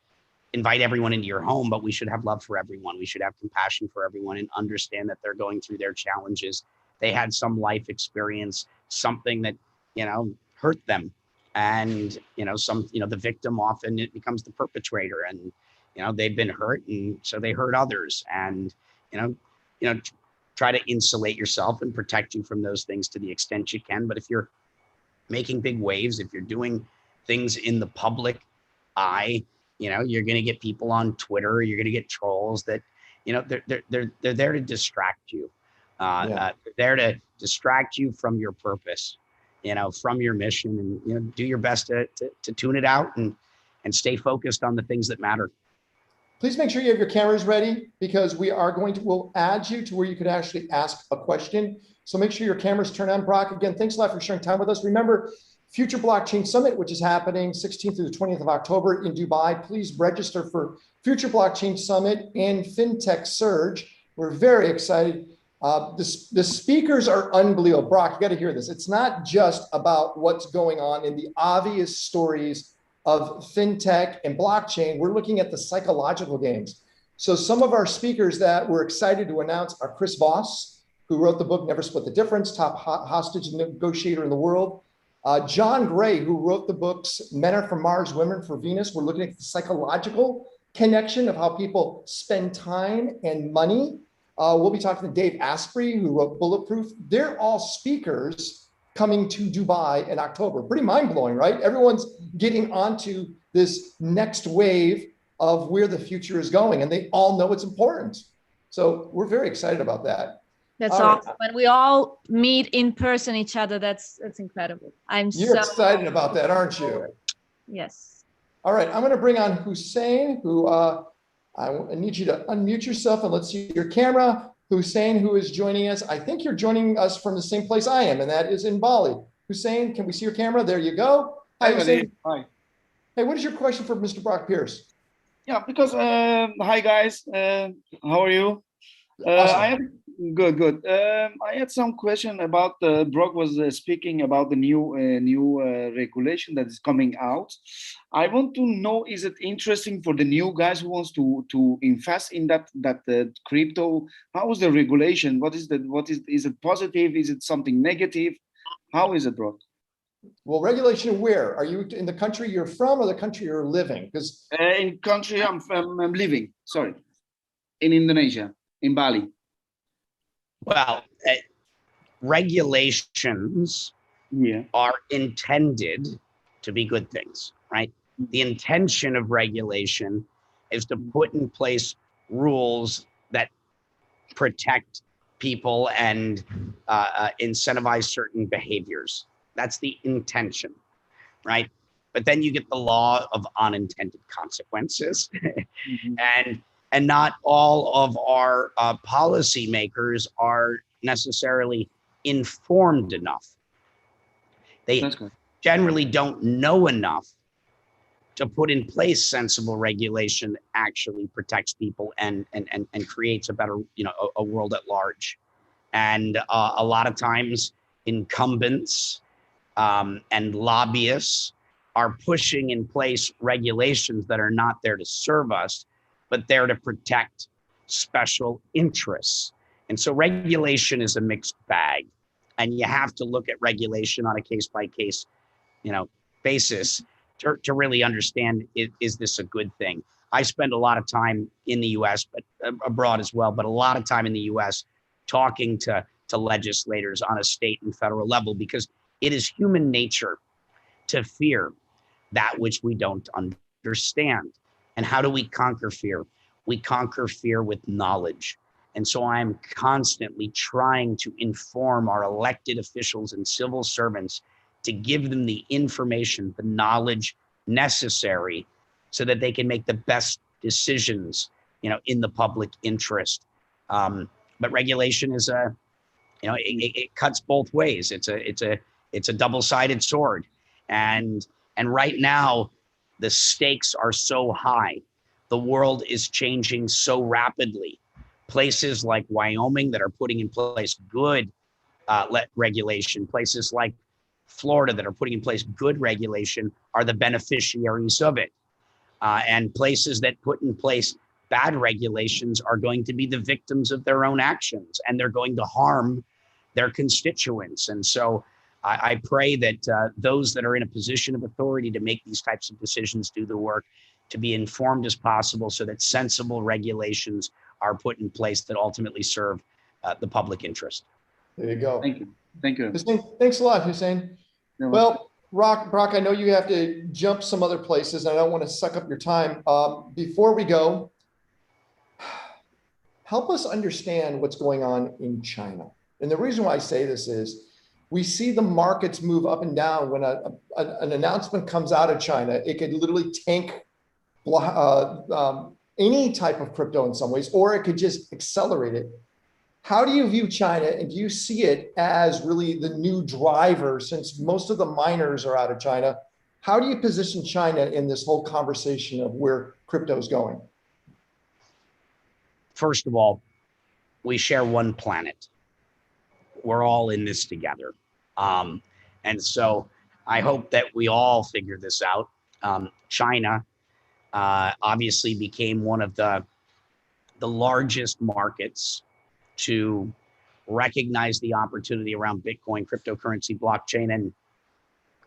invite everyone into your home, but we should have love for everyone. We should have compassion for everyone and understand that they're going through their challenges. They had some life experience, something that, hurt them. And, the victim often it becomes the perpetrator, and, they've been hurt, and so they hurt others. And, try to insulate yourself and protect you from those things to the extent you can. But if you're making big waves, if you're doing things in the public eye, you know, you're going to get people on Twitter, you're going to get trolls that, you know, they're there to distract you. They're there to distract you from your purpose, you know, from your mission, and, you know, do your best to tune it out and stay focused on the things that matter. Please make sure you have your cameras ready, because we'll add you to where you could actually ask a question. So make sure your cameras turn on. Brock, again, thanks a lot for sharing time with us. Remember, Future Blockchain Summit, which is happening 16th through the 20th of October in Dubai. Please register for Future Blockchain Summit and FinTech Surge. We're very excited. The speakers are unbelievable. Brock, you got to hear this. It's not just about what's going on in the obvious stories of fintech and blockchain. We're looking at the psychological games. So some of our speakers that we're excited to announce are Chris Voss, who wrote the book Never Split the Difference, top hostage negotiator in the world. John Gray, who wrote the books Men Are From Mars, Women for Venus. We're looking at the psychological connection of how people spend time and money. We'll be talking to Dave Asprey, who wrote Bulletproof. They're all speakers coming to Dubai in October. Pretty mind-blowing, right? Everyone's getting onto this next wave of where the future is going, and they all know it's important. So we're very excited about that. That's All right. awesome. When we all meet in person each other, that's incredible. You're excited about that, aren't you? Yes. All right, I'm going to bring on Hussein, who I need you to unmute yourself and let's see your camera. Hussein, who is joining us. I think you're joining us from the same place I am, and that is in Bali. Hussein, can we see your camera? There you go. Hi, Hussein. Hi. Hey, what is your question for Mr. Brock Pierce? Yeah, because hi guys, how are you? Awesome. I have good. I had some question about Brock was speaking about the new regulation that is coming out. I want to know, is it interesting for the new guys who wants to invest in that crypto? How is the regulation? Is it positive? Is it something negative? How is it, Brock? Well, regulation where? Are you in the country you're from or the country you're living? Because in country I'm living, sorry, in Indonesia, in Bali. Well, regulations are intended to be good things, right? The intention of regulation is to put in place rules that protect people and incentivize certain behaviors. That's the intention, right? But then you get the law of unintended consequences. And not all of our policymakers are necessarily informed enough. They generally don't know enough to put in place sensible regulation that actually protects people and creates a better, a world at large. And a lot of times incumbents and lobbyists are pushing in place regulations that are not there to serve us, but there to protect special interests. And so regulation is a mixed bag, and you have to look at regulation on a case-by-case, basis to really understand, is this a good thing? I spend a lot of time in the US, but abroad as well, but a lot of time in the US talking to legislators on a state and federal level, because it is human nature to fear that which we don't understand. And how do we conquer fear? We conquer fear with knowledge. And so I'm constantly trying to inform our elected officials and civil servants to give them the information, the knowledge necessary so that they can make the best decisions, in the public interest. But regulation is it cuts both ways. It's a double-sided sword. And right now, the stakes are so high. The world is changing so rapidly. Places like Wyoming that are putting in place good regulation, places like Florida that are putting in place good regulation are the beneficiaries of it. And places that put in place bad regulations are going to be the victims of their own actions, and they're going to harm their constituents. And so I pray that those that are in a position of authority to make these types of decisions do the work to be informed as possible so that sensible regulations are put in place that ultimately serve the public interest. There you go. Thank you. Thank you. Hussein, thanks a lot, Hussein. You're Well, Brock, I know you have to jump some other places. And I don't want to suck up your time. Before we go, help us understand what's going on in China. And the reason why I say this is we see the markets move up and down when an announcement comes out of China. It could literally tank any type of crypto in some ways, or it could just accelerate it. How do you view China, and do you see it as really the new driver since most of the miners are out of China? How do you position China in this whole conversation of where crypto is going? First of all, we share one planet. We're all in this together. And so I hope that we all figure this out. China obviously became one of the largest markets to recognize the opportunity around Bitcoin, cryptocurrency, blockchain, and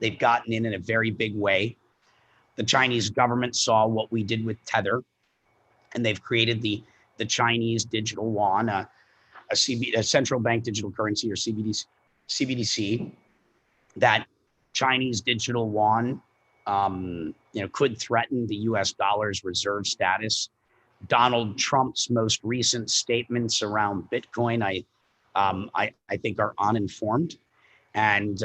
they've gotten in a very big way. The Chinese government saw what we did with Tether, and they've created the Chinese digital yuan, a central bank digital currency, or CBDC. That Chinese digital yuan, could threaten the U.S. dollar's reserve status. Donald Trump's most recent statements around Bitcoin, I think, are uninformed, and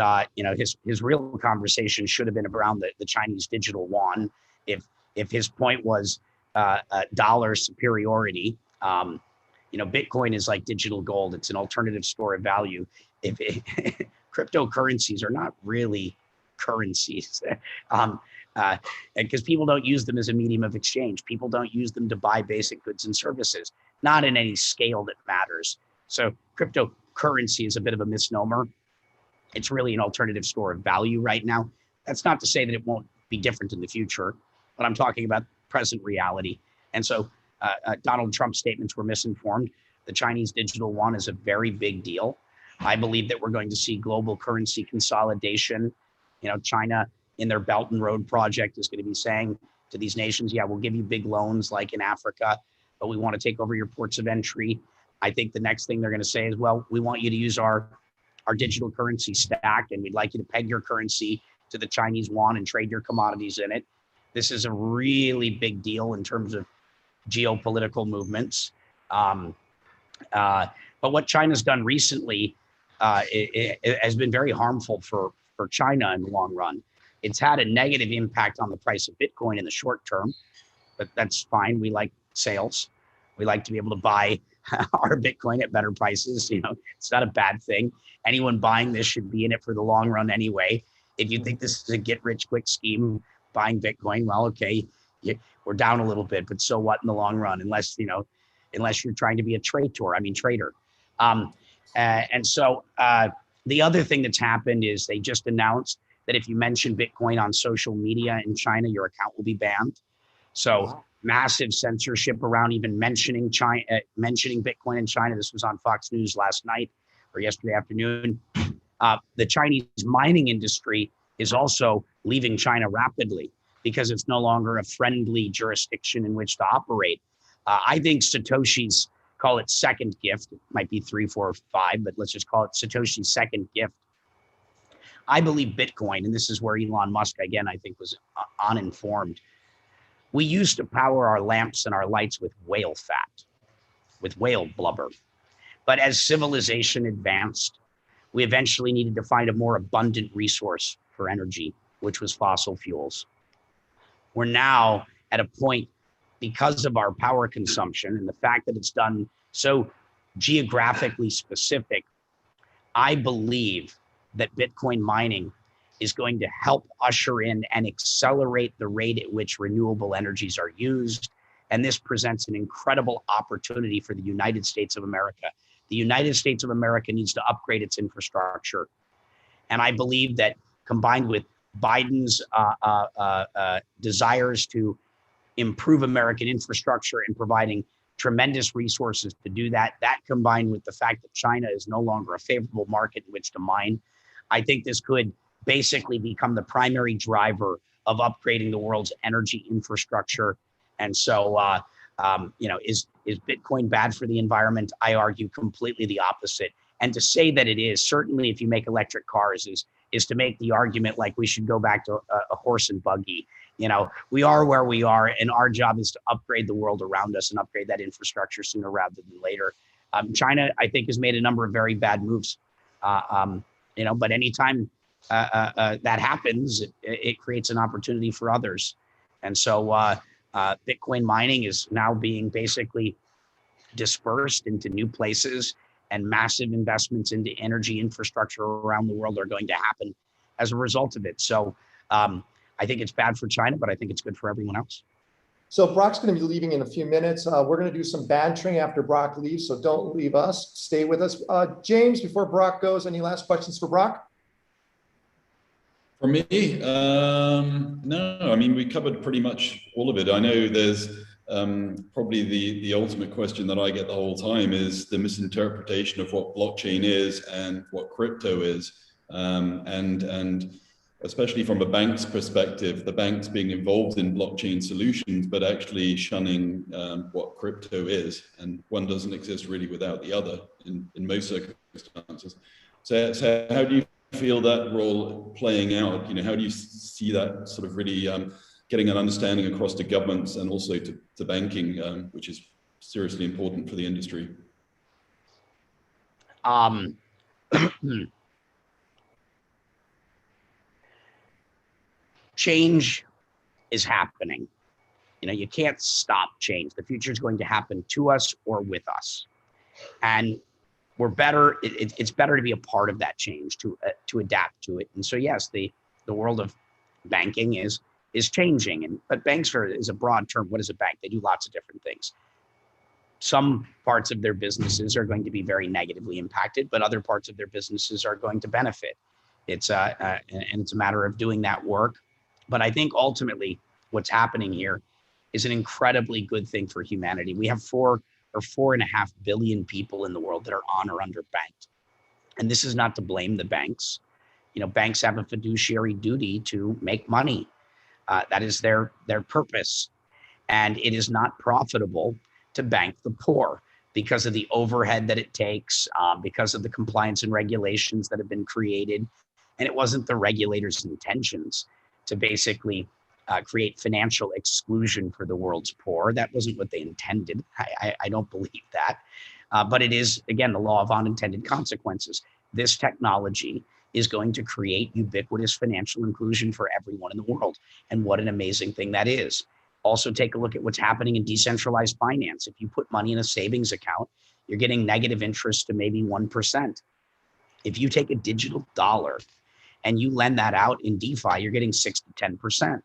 his real conversation should have been around the Chinese digital yuan. If his point was dollar superiority, Bitcoin is like digital gold. It's an alternative store of value. Cryptocurrencies are not really currencies. Because people don't use them as a medium of exchange. People don't use them to buy basic goods and services, not in any scale that matters. So cryptocurrency is a bit of a misnomer. It's really an alternative store of value right now. That's not to say that it won't be different in the future, but I'm talking about present reality. And so Donald Trump's statements were misinformed. The Chinese digital yuan is a very big deal. I believe that we're going to see global currency consolidation. China, in their Belt and Road project, is going to be saying to these nations, yeah, we'll give you big loans like in Africa, but we want to take over your ports of entry. I think the next thing they're going to say is, well, we want you to use our digital currency stack, and we'd like you to peg your currency to the Chinese yuan and trade your commodities in it. This is a really big deal in terms of geopolitical movements. But what China's done recently it has been very harmful for China in the long run. It's had a negative impact on the price of Bitcoin in the short term, but that's fine. We like sales. We like to be able to buy our Bitcoin at better prices. It's not a bad thing. Anyone buying this should be in it for the long run anyway. If you think this is a get rich quick scheme, buying Bitcoin, well, okay, we're down a little bit, but so what in the long run, unless you're trying to be a trader. And so the other thing that's happened is they just announced that if you mention Bitcoin on social media in China, your account will be banned. So massive censorship around even mentioning Bitcoin in China. This was on Fox News last night or yesterday afternoon. The Chinese mining industry is also leaving China rapidly because it's no longer a friendly jurisdiction in which to operate. I think Satoshi's, call it second gift, it might be 3, 4, 5, but let's just call it Satoshi's second gift. I believe Bitcoin, and this is where Elon Musk, again, I think was uninformed. We used to power our lamps and our lights with whale fat, with whale blubber. But as civilization advanced, we eventually needed to find a more abundant resource for energy, which was fossil fuels. We're now at a point, because of our power consumption and the fact that it's done so geographically specific, I believe that Bitcoin mining is going to help usher in and accelerate the rate at which renewable energies are used. And this presents an incredible opportunity for the United States of America. The United States of America needs to upgrade its infrastructure. And I believe that combined with Biden's desires to improve American infrastructure and providing tremendous resources to do that, that combined with the fact that China is no longer a favorable market in which to mine, I think this could basically become the primary driver of upgrading the world's energy infrastructure. And so, Is Bitcoin bad for the environment? I argue completely the opposite. And to say that it is, certainly if you make electric cars, is to make the argument like we should go back to a horse and buggy. You know, we are where we are, and our job is to upgrade the world around us and upgrade that infrastructure sooner rather than later. China, I think, has made a number of very bad moves. You know, but anytime that happens, it creates an opportunity for others. And so Bitcoin mining is now being basically dispersed into new places, and massive investments into energy infrastructure around the world are going to happen as a result of it. So I think it's bad for China, but I think it's good for everyone else. So Brock's going to be leaving in a few minutes. We're going to do some bantering after Brock leaves, so don't leave us. Stay with us. James, before Brock goes, any last questions for Brock? For me, no, I mean, we covered pretty much all of it. I know there's probably the ultimate question that I get the whole time is the misinterpretation of what blockchain is and what crypto is. And especially from a bank's perspective, the banks being involved in blockchain solutions, but actually shunning what crypto is. And one doesn't exist really without the other in most circumstances. So how do you feel that role playing out? You know, how do you see that sort of really getting an understanding across to governments and also to banking, which is seriously important for the industry? Change is happening. You know, you can't stop change. The future is going to happen to us or with us. And we're better, it's better to be a part of that change, to adapt to it. And so, yes, the world of banking is changing. But banks is a broad term. What is a bank? They do lots of different things. Some parts of their businesses are going to be very negatively impacted, but other parts of their businesses are going to benefit. And it's a matter of doing that work. But I think ultimately what's happening here is an incredibly good thing for humanity. We have 4 or 4.5 billion people in the world that are on or underbanked. And this is not to blame the banks. You know, banks have a fiduciary duty to make money. That is their purpose. And it is not profitable to bank the poor because of the overhead that it takes, because of the compliance and regulations that have been created. And it wasn't the regulators' intentions to basically create financial exclusion for the world's poor. That wasn't what they intended. I don't believe that. But it is, again, the law of unintended consequences. This technology is going to create ubiquitous financial inclusion for everyone in the world. And what an amazing thing that is. Also, take a look at what's happening in decentralized finance. If you put money in a savings account, you're getting negative interest to maybe 1%. If you take a digital dollar and you lend that out in DeFi, you're getting 6 to 10%.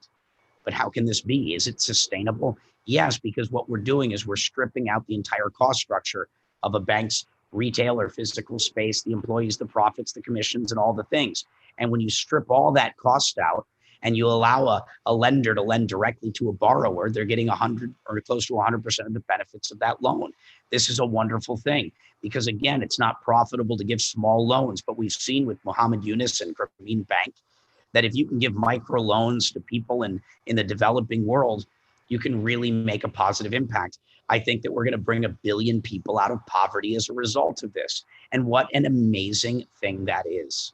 But how can this be? Is it sustainable? Yes, because what we're doing is we're stripping out the entire cost structure of a bank's retail or physical space, the employees, the profits, the commissions, and all the things. And when you strip all that cost out and you allow a lender to lend directly to a borrower, they're getting 100 or close to 100% of the benefits of that loan. This is a wonderful thing because, again, it's not profitable to give small loans, but we've seen with Mohammed Yunus and Grameen Bank that if you can give micro loans to people in the developing world, you can really make a positive impact. I think that we're going to bring 1 billion people out of poverty as a result of this. And what an amazing thing that is.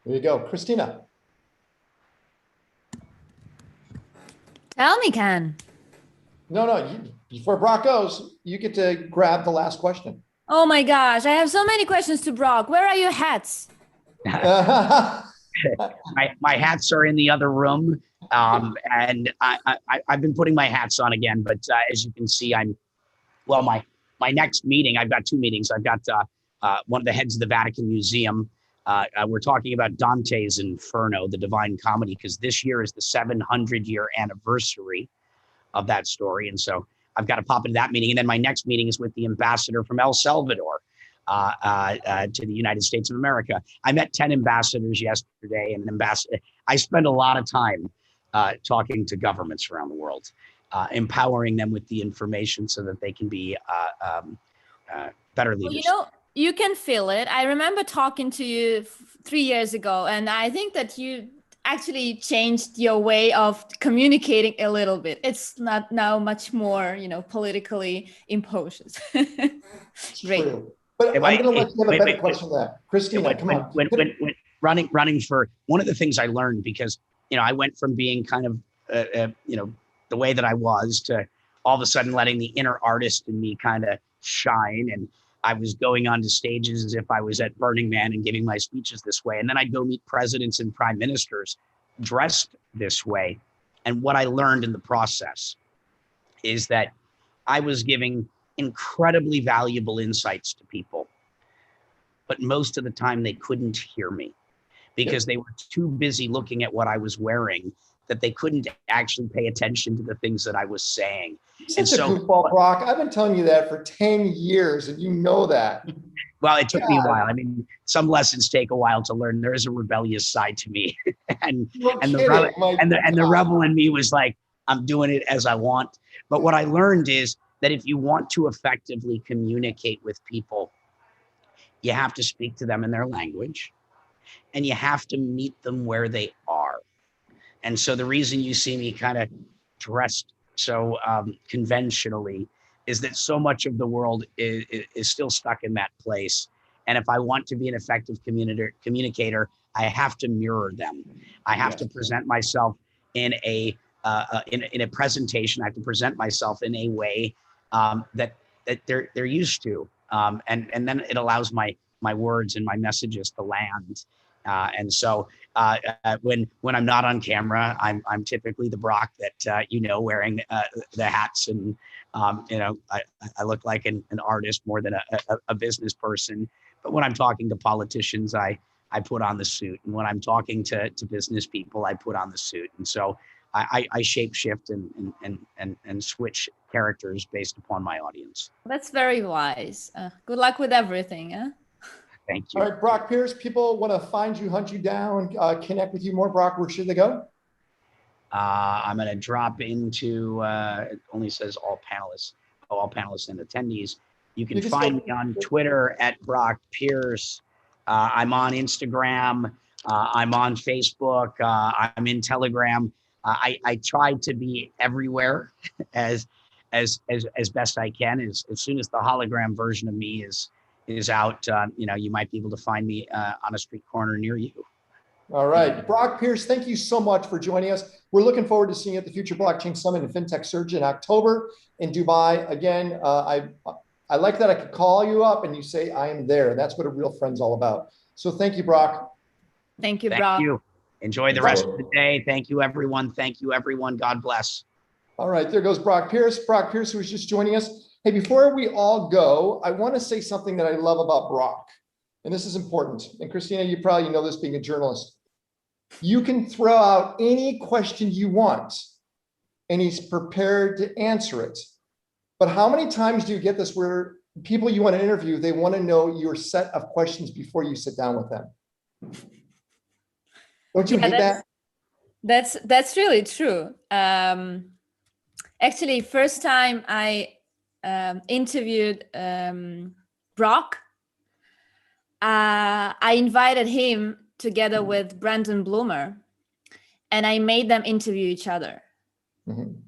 There you go. Christina. Tell me, Ken. No, before Brock goes, you get to grab the last question. Oh my gosh, I have so many questions to Brock. Where are your hats? My hats are in the other room. And I've been putting my hats on again, but as you can see, my next meeting, I've got 2 meetings. I've got one of the heads of the Vatican Museum. We're talking about Dante's Inferno, the Divine Comedy, because this year is the 700-year anniversary of that story. And so I've got to pop into that meeting. And then my next meeting is with the ambassador from El Salvador to the United States of America. I met 10 ambassadors yesterday, and an ambassador. I spend a lot of time talking to governments around the world, empowering them with the information so that they can be better leaders. Well, you know, you can feel it. I remember talking to you 3 years ago, and I think that actually changed your way of communicating a little bit. It's not now much more, politically imposed. Great. True. But If I'm going to let you have a wait, better wait, question than that. Christina, come on. when running for one of the things I learned, because I went from being kind of the way that I was to all of a sudden letting the inner artist in me kind of shine, and I was going onto stages as if I was at Burning Man and giving my speeches this way, and then I'd go meet presidents and prime ministers dressed this way. And what I learned in the process is that I was giving incredibly valuable insights to people, but most of the time they couldn't hear me because they were too busy looking at what I was wearing that they couldn't actually pay attention to the things that I was saying. You're such a goofball, Brock. I've been telling you that for 10 years, and you know that. Well, it took me a while. I mean, some lessons take a while to learn. There is a rebellious side to me, and the rebel in me was like, I'm doing it as I want. But what I learned is that if you want to effectively communicate with people, you have to speak to them in their language, and you have to meet them where they are. And so the reason you see me kind of dressed so conventionally is that so much of the world is still stuck in that place. And if I want to be an effective communicator, I have to mirror them. I have to present myself in a presentation. I have to present myself in a way that they're used to, and then it allows my words and my messages to land. And so when I'm not on camera, I'm typically the Brock that wearing the hats, and I look like an artist more than a business person. But when I'm talking to politicians, I put on the suit, and when I'm talking to business people, I put on the suit. And so I shape shift and switch characters based upon my audience. That's very wise. Good luck with everything. Huh? Thank you. All right, Brock Pierce, people want to find you, hunt you down, connect with you more. Brock, where should they go? I'm going to drop into, it only says all panelists and attendees. You can find me on Twitter at Brock Pierce. I'm on Instagram. I'm on Facebook. I'm in Telegram. I try to be everywhere as best I can. As soon as the hologram version of me is out, you might be able to find me on a street corner near you. All right, Brock Pierce, thank you so much for joining us. We're looking forward to seeing you at the Future Blockchain Summit and FinTech Surge in October in Dubai. Again, I like that I could call you up and you say, I am there. That's what a real friend's all about. So thank you, Brock. Thank you, Brock. Brock. Thank you. Enjoy the rest of the day. Thank you, everyone. Thank you, everyone. God bless. All right, there goes Brock Pierce. Brock Pierce, who was just joining us. Hey, before we all go, I want to say something that I love about Brock, and this is important. And Christina, you probably know this being a journalist. You can throw out any question you want, and he's prepared to answer it. But how many times do you get this where people you want to interview, they want to know your set of questions before you sit down with them? Don't you hate that? That's really true. Actually, first time I interviewed Brock, I invited him together with Brandon Bloomer, and I made them interview each other. Mm-hmm.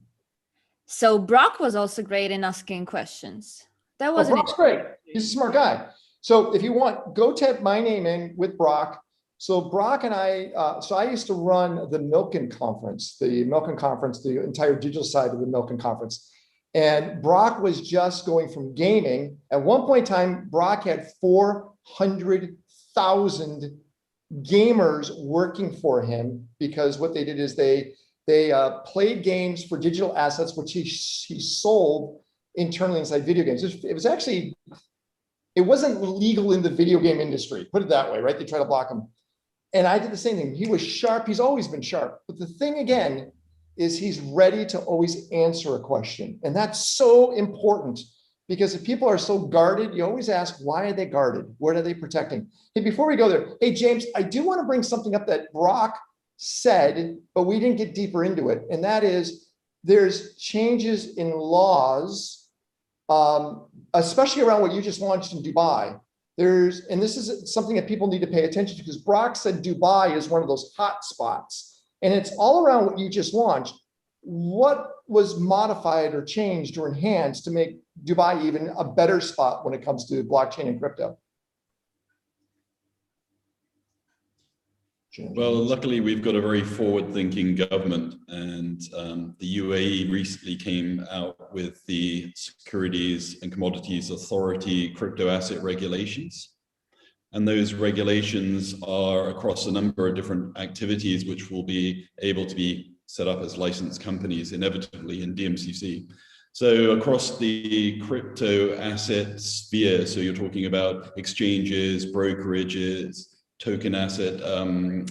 So Brock was also great in asking questions. That wasn't Brock's great. He's a smart guy. So if you want, go type my name in with Brock. So Brock and I used to run the Milken Conference, the entire digital side of the Milken Conference. And Brock was just going from gaming. At one point in time, Brock had 400,000 gamers working for him, because what they did is they played games for digital assets, which he sold internally inside video games. It wasn't legal in the video game industry, put it that way, right? They try to block him. And I did the same thing. He was sharp. He's always been sharp. But the thing again is he's ready to always answer a question. And that's so important, because if people are so guarded, you always ask, why are they guarded? What are they protecting? Hey, before we go there, hey, James, I do want to bring something up that Brock said, but we didn't get deeper into it. And that is, there's changes in laws, especially around what you just launched in Dubai, and this is something that people need to pay attention to, because Brock said Dubai is one of those hot spots, and it's all around what you just launched. What was modified or changed or enhanced to make Dubai even a better spot when it comes to blockchain and crypto? Well, luckily, we've got a very forward-thinking government, and the UAE recently came out with the Securities and Commodities Authority crypto asset regulations. And those regulations are across a number of different activities, which will be able to be set up as licensed companies inevitably in DMCC. So across the crypto asset sphere, so you're talking about exchanges, brokerages, token asset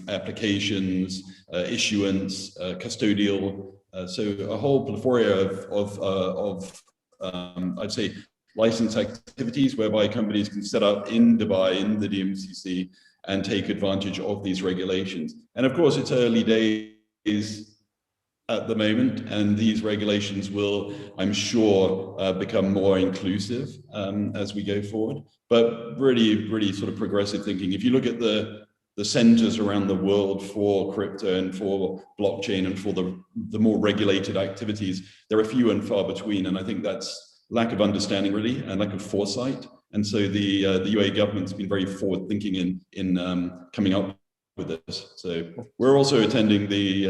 applications, issuance, custodial. So a whole plethora of I'd say, license activities whereby companies can set up in Dubai, in the DMCC, and take advantage of these regulations. And of course, it's early days at the moment, and these regulations will, I'm sure, become more inclusive as we go forward. But really sort of progressive thinking. If you look at the centers around the world for crypto and for blockchain and for the more regulated activities, there are few and far between. And I think that's lack of understanding really, and lack of foresight. And so the UAE government's been very forward thinking in coming up with this. So we're also attending the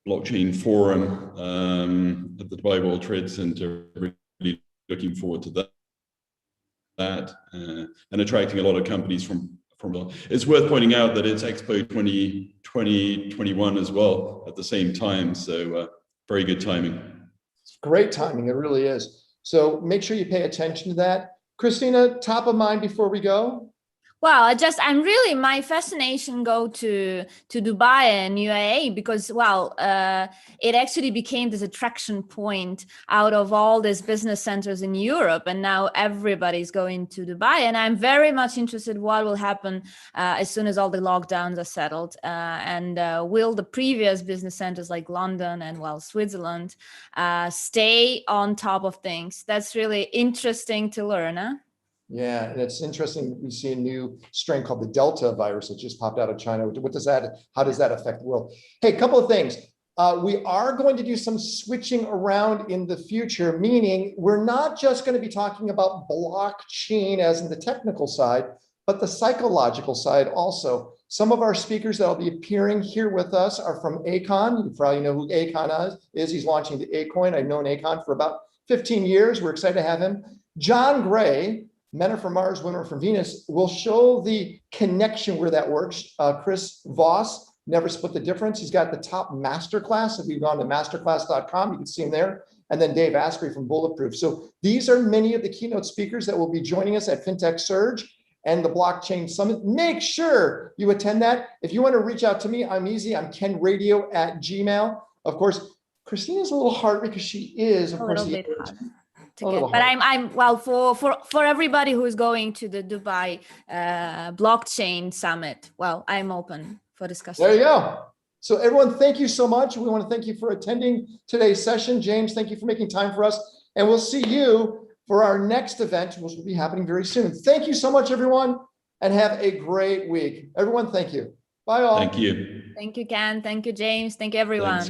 blockchain forum at the Dubai World Trade Center, really looking forward to that and attracting a lot of companies from. It's worth pointing out that it's Expo 2021 as well at the same time, so very good timing. Great timing, it really is. So make sure you pay attention to that. Christina, top of mind before we go? Well, my fascination go to Dubai and UAE because, it actually became this attraction point out of all these business centers in Europe. And now everybody's going to Dubai. And I'm very much interested what will happen as soon as all the lockdowns are settled. And will the previous business centers like London and, Switzerland stay on top of things? That's really interesting to learn, huh? Yeah, and it's interesting. We see a new strain called the Delta virus that just popped out of China. How does that affect the world? Hey, a couple of things. We are going to do some switching around in the future, meaning we're not just going to be talking about blockchain as in the technical side, but the psychological side also. Some of our speakers that will be appearing here with us are from Akon. You probably know who Akon is. He's launching the Acoin. I've known Akon for about 15 years. We're excited to have him. John Gray, Men Are From Mars, Women Are From Venus, will show the connection where that works. Chris Voss, Never Split the Difference. He's got the top masterclass. If you've gone to masterclass.com, you can see him there. And then Dave Asprey from Bulletproof. So these are many of the keynote speakers that will be joining us at FinTech Surge and the Blockchain Summit. Make sure you attend that. If you want to reach out to me, I'm easy. I'm kenradio@gmail. Of course, Christina's a little hard because she is, of course, but I'm for everybody who is going to the Dubai blockchain summit. I'm open for discussion. There you go. So everyone, thank you so much. We want to thank you for attending today's session. James, thank you for making time for us. And we'll see you for our next event, which will be happening very soon. Thank you so much, everyone, and have a great week. Everyone, thank you. Bye all. Thank you. Thank you, Ken. Thank you, James. Thank you, everyone. Thanks.